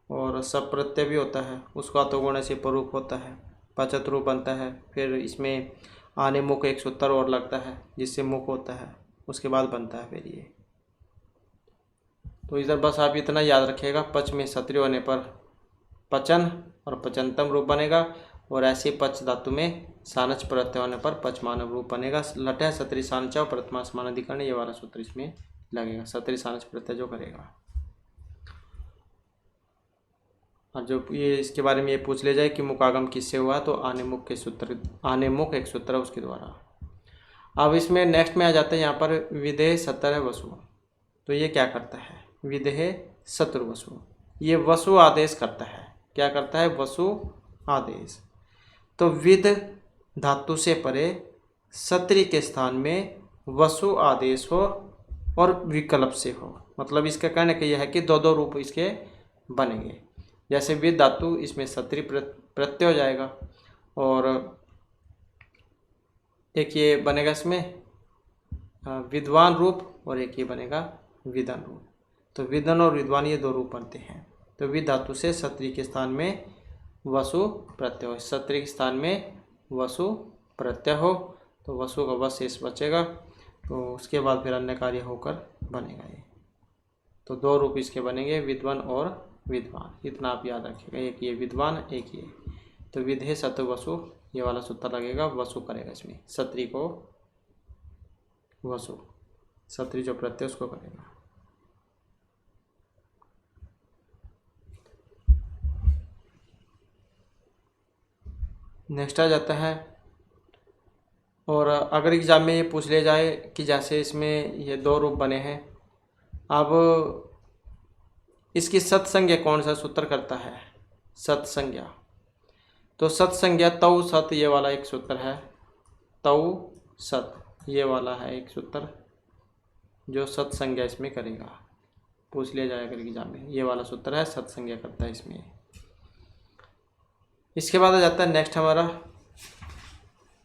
और सब प्रत्यय भी होता है, उसका तो गुण से परूप होता है, पचत रूप बनता है। फिर इसमें आने मुख एक सूत्र और लगता है जिससे मुख होता है, उसके बाद बनता है फिर ये। तो इधर बस आप इतना याद रखिएगा, पच में सत्री होने पर पचन और पचंतम रूप बनेगा। और ऐसे पच धातु में सानच प्रत्यय होने पर पच मानव रूप बनेगा। लटह सत्री सानचा प्रथमा समानाधिकरण, ये वाला सूत्र इसमें लगेगा, सत्री सानच प्रत्यय जो करेगा। और जो ये इसके बारे में ये पूछ ले जाए कि मुखागम किससे हुआ, तो आने मुख के सूत्र, आने मुख एक सूत्र है उसके द्वारा। अब इसमें नेक्स्ट में आ जाता है यहाँ पर विदेह सतर वसु। तो ये क्या करता है, विदेह सत्र वसु, ये वसु आदेश करता है। क्या करता है, वसु आदेश। तो विद धातु से परे सत्री के स्थान में वसु आदेश हो और विकल्प से हो। मतलब इसका कहने का यह है कि दो दो रूप इसके बनेंगे। जैसे विद धातु, इसमें सत्री प्रत्यय हो जाएगा और एक ये बनेगा इसमें विद्वान रूप और एक ये बनेगा विदन रूप। तो विदन और विद्वान ये दो रूप बनते हैं। तो विद धातु से सत्री के स्थान में वसु प्रत्यय हो, सत्री के स्थान में वसु प्रत्यय हो तो वसु का वश शेष बचेगा। तो उसके बाद फिर अन्य कार्य होकर बनेगा ये। तो दो रूप इसके बनेंगे, विद्वान और विद्वान, इतना आप याद रखिएगा। एक ये विद्वान, एक ये। तो विधे सत्व वसु, ये वाला सूत्र लगेगा, वसु करेगा इसमें, सत्री को वसु, सत्री जो प्रत्यय उसको करेगा। नेक्स्ट आ जाता है। और अगर एग्जाम में ये पूछ ले जाए कि जैसे इसमें ये दो रूप बने हैं, अब इसकी सत्संज्ञा कौन सा सूत्र करता है, सत्संज्ञा। तो सत्संज्ञा तौ सत, ये वाला एक सूत्र है, तौ सत ये वाला है एक सूत्र जो सत्संज्ञा इसमें करेगा, पूछ लिया जाएगा एग्जाम में। ये वाला सूत्र है, सत्संज्ञा करता है इसमें। इसके बाद आ जाता है नेक्स्ट हमारा,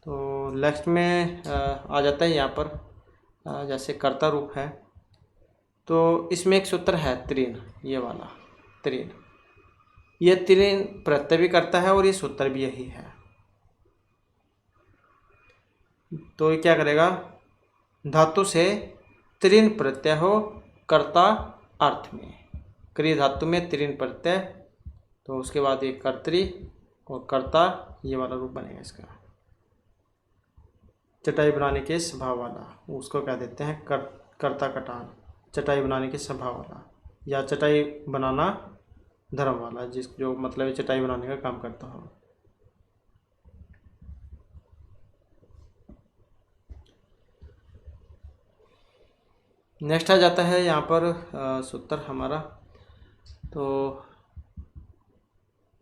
तो नेक्स्ट में आ जाता है यहाँ पर जैसे कर्ता रूप है, तो इसमें एक सूत्र है त्रीन, ये वाला त्रीन। ये त्रीन प्रत्यय भी करता है और ये सूत्र भी यही है। तो ये क्या करेगा, धातु से त्रीन प्रत्यय हो कर्ता अर्थ में, क्रिय धातु में त्रीन प्रत्यय, तो उसके बाद एक कर्त्री और कर्ता, ये वाला रूप बनेगा इसका। चटाई बनाने के स्वभाव वाला, उसको क्या देते हैं कर्ता कटान, चटाई बनाने के स्वभाव वाला, या चटाई बनाना धर्म वाला, जो मतलब चटाई बनाने का काम करता हो। नेक्स्ट आ जाता है यहाँ पर सूत्र हमारा, तो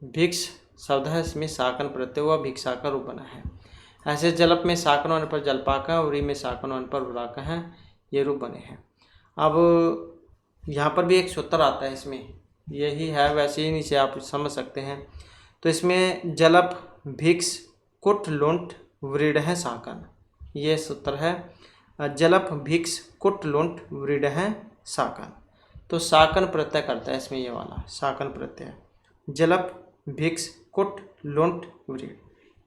भिक्ष शब्द है, इसमें साकन प्रत्यय हुआ, भिक्षा का रूप बना है। ऐसे जलप में साकन होने पर जलपाका, उरी में साकन होने पर उराका है, ये रूप बने हैं। अब यहाँ पर भी एक सूत्र आता है, इसमें यही है, वैसे ही नीचे आप समझ सकते हैं। तो इसमें जलप भिक्ष कुट लुंट व्रीड है साकन, ये सूत्र है। जलप भिक्ष कुट लुंट व्रीड है साकन, तो साकन प्रत्यय करता है इसमें, ये वाला साकन प्रत्यय। जलप भिक्ष कुट लुंट व्रीड,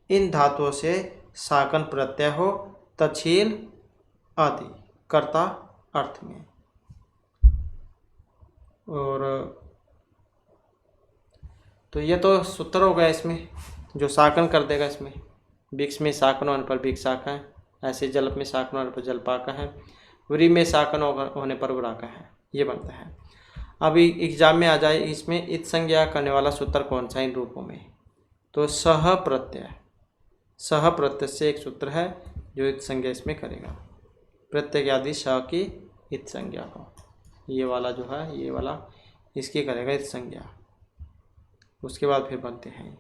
इन धातुओं से साकन प्रत्यय हो तछील आदि कर्ता अर्थ में। और तो ये तो सूत्र हो गया इसमें, जो साकन कर देगा इसमें। भिक्ष में साकन होने पर भिक्षाका है, ऐसे जलप में साकन होने पर जलपाका है, व्री में साकन होने पर व्राका है, ये बनता है। अभी एग्जाम में आ जाए, इसमें इत संज्ञा करने वाला सूत्र कौन सा इन रूपों में, तो सह प्रत्यय। सह प्रत्यय से एक सूत्र है जो इत संज्ञा इसमें करेगा, प्रत्यय के आदि सह की इत संज्ञा को, ये वाला जो है, ये वाला इसकी करेगा इत संज्ञा। उसके बाद फिर बनते हैं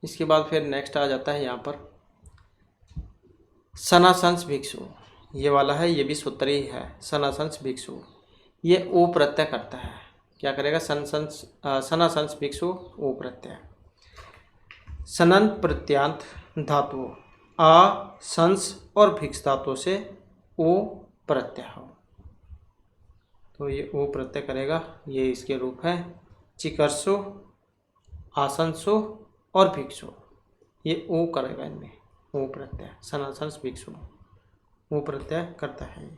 इसके बाद फिर नेक्स्ट आ जाता है यहाँ पर सनासंस भिक्षु, ये वाला है, ये भी सूत्र ही है। सनासंस भिक्षु ये ओ प्रत्यय करता है, क्या करेगा, सनासंस भिक्षु ओ प्रत्यय। सनंत प्रत्यांत धातु आ संस और भिक्ष धातु से ओ प्रत्यय हो, तो ये ओ प्रत्यय करेगा, ये इसके रूप है। चिकर्षु आसंसु और भिक्षु, ये ओ करेगा इनमें, ओ प्रत्यय। सनासंस भिक्षु ओ प्रत्यय करता है।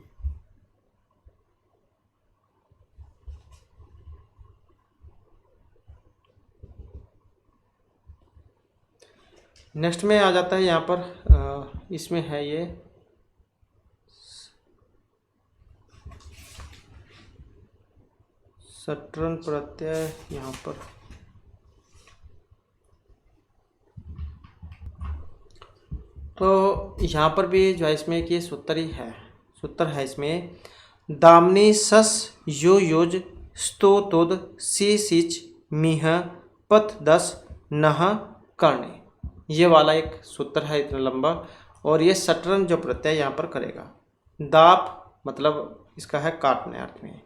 नेक्स्ट में आ जाता है यहाँ पर, इसमें है ये सट्रन प्रत्यय, यहाँ पर तो यहाँ पर भी जो है इसमें कि सूत्र ही है, सूत्र है इसमें दामनी सस यो योज स्तो तुद सी सिच मिह पथ दस नह करने, ये वाला एक सूत्र है इतना लंबा। और ये सटरन जो प्रत्यय यहाँ पर करेगा, दाप मतलब इसका है काटने अर्थ में,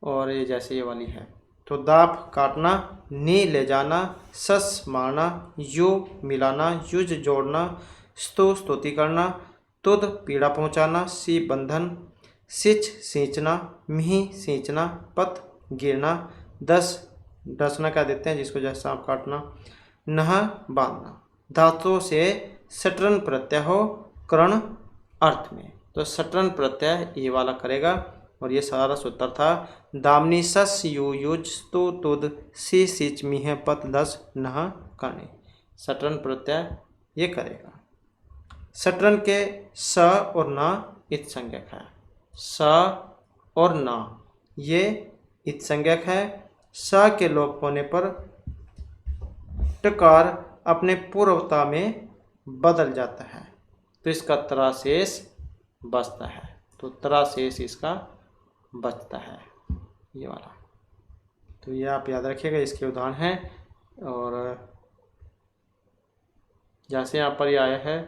और ये जैसे ये वाली है, तो दाप काटना, नी ले जाना, सस मारना, यो मिलाना, युज जोड़ना, स्तो स्तुति करना, तुद पीड़ा पहुँचाना, सी बंधन, सिच सींचना, मिही सींचना, पथ गिरना, दस डसना क्या देते हैं जिसको जैसे सांप काटना, नह बांधना। धातुओं से सटरन प्रत्यय हो करण अर्थ में, तो सटरन प्रत्यय ये वाला करेगा। और ये सारा सूत्र था दामनी सस यू युज स्तु तुद सी सिच मिह पथ दस नह करने, सटरन प्रत्यय ये करेगा। सटरन के स और न इत संज्ञक है, स और न ये इत संज्ञक है। स के लोप होने पर टकार अपने पूर्वता में बदल जाता है, तो इसका त्राशेष बचता है। तो त्रा शेष इसका बचता है, ये वाला। तो ये आप याद रखिएगा, इसके उदाहरण हैं। और जैसे यहाँ पर ये आया है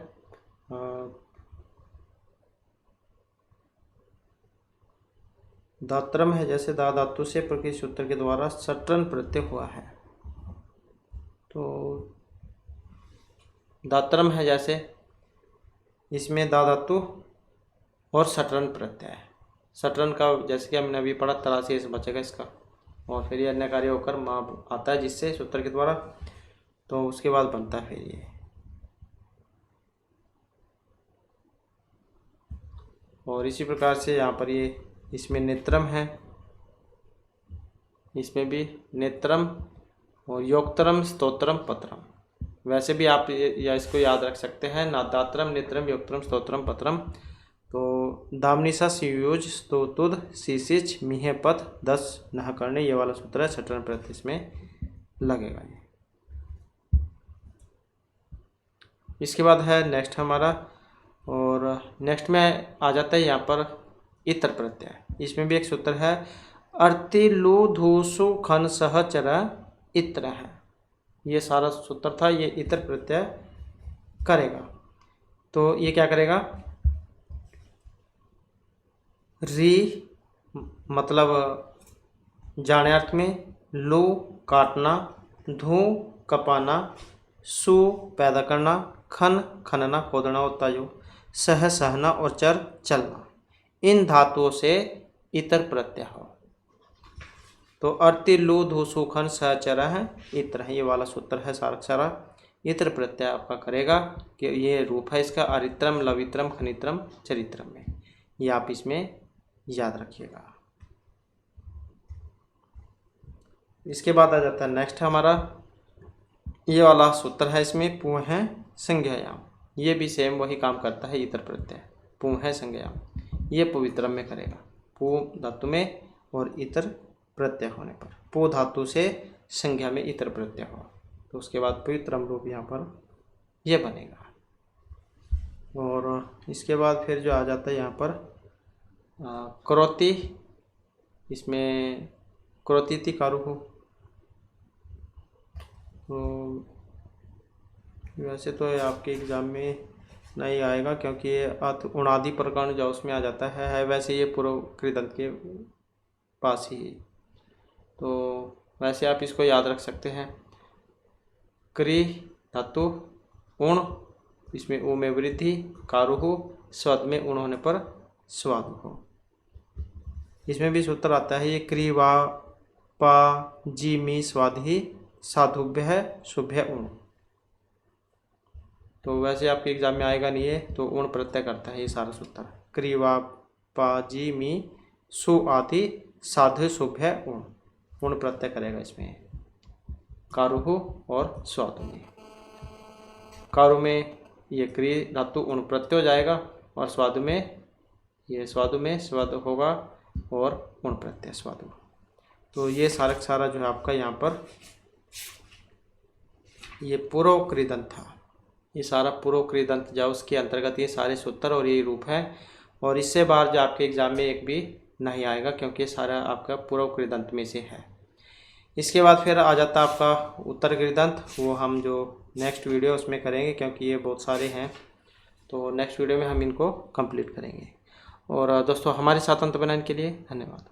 दात्रम है, जैसे दा धातु से प्रकृति सूत्र के द्वारा सट्रन प्रत्यय हुआ है। तो दात्रम है, जैसे इसमें दा धातु और सट्रन प्रत्यय है। सट्रन का जैसे कि हमने अभी पढ़ा, तराशी से बचेगा इसका, और फिर ये अन्य कार्य होकर माँ आता है जिससे सूत्र के द्वारा, तो उसके बाद बनता है फिर ये। और इसी प्रकार से यहाँ पर ये इसमें नेत्रम है, इसमें भी नेत्रम और योक्तरम स्तोत्रम पत्रम। वैसे भी आप या इसको याद रख सकते हैं, नादात्रम नेत्रम योक्तरम स्तोत्रम पत्रम। तो दामनिशा संयोज स्तोतुद शीशिच मिहे पथ 10 नह करने, ये वाला सूत्र है, सट्रन प्रत्यय इसमें लगेगा ये। इसके बाद है नेक्स्ट हमारा, और नेक्स्ट में आ जाता है यहाँ पर इतर प्रत्यय। इसमें भी एक सूत्र है, अर्तिलु धूसु खन सहचर इत्र है। ये सारा सूत्र था, ये इतर प्रत्यय करेगा। तो ये क्या करेगा, री मतलब जाने अर्थ में, लू काटना, धू कपाना, सु पैदा करना, खन खनना खोदना होता जो, सह सहना और चर चलना, इन धातुओं से इतर प्रत्यय हो। तो अर्ति लू धू सु खन सह चर है इत्र है, ये वाला सूत्र है सारा इतर प्रत्यय आपका करेगा कि ये रूप है इसका, अरित्रम लवित्रम खनित्रम चरित्रम में। ये आप इसमें याद रखिएगा। इसके बाद आ जाता है नेक्स्ट हमारा, ये वाला सूत्र है, इसमें पू है संज्ञायाम। ये भी सेम वही काम करता है, इतर प्रत्यय पू है संज्ञायाम, ये पवित्रम में करेगा, पू धातु में और इतर प्रत्यय होने पर, पू धातु से संज्ञा में इतर प्रत्यय हो, तो उसके बाद पवित्रम रूप यहाँ पर ये बनेगा। और इसके बाद फिर जो आ जाता है यहाँ पर करोति, इसमें करोतीति कारुहु। तो वैसे तो आपके एग्ज़ाम में नहीं आएगा क्योंकि ये उणादि प्रकरण जो उसमें आ जाता है वैसे ये पूर्व कृदंत के पास ही। तो वैसे आप इसको याद रख सकते हैं, क्री धातु उण, इसमें ऊ में वृद्धि, कारुहु स्वद में उण होने पर स्वादु हो। इसमें भी सूत्र आता है, ये क्री वा पा जी मी स्वादि साधुभ्य है शुभ्य उण। तो वैसे आपके एग्जाम में आएगा नहीं है, तो उण प्रत्यय करता है ये सारा सूत्र, क्री वा पा जी मी सु आदि साधु शुभ्य उण, उण प्रत्यय करेगा इसमें कारुहु और स्वादु में। कारू में ये क्री धातु उण प्रत्यय हो जाएगा, और स्वादु में ये स्वादु में स्वाद होगा और उण प्रत्यय स्वादु। तो ये सारा जो है आपका यहाँ पर ये पूर्व कृदंत था, ये सारा पूर्व कृदंत जो उसके अंतर्गत ये सारे सूत्र और ये रूप है। और इससे बाहर जो आपके एग्जाम में एक भी नहीं आएगा क्योंकि सारा आपका पूर्व कृदंत में से है। इसके बाद फिर आ जाता है आपका उत्तर कृदंत, वो हम जो नेक्स्ट वीडियो उसमें करेंगे क्योंकि ये बहुत सारे हैं, तो नेक्स्ट वीडियो में हम इनको कंप्लीट करेंगे। और दोस्तों हमारे साथ अंत बनाने के लिए धन्यवाद।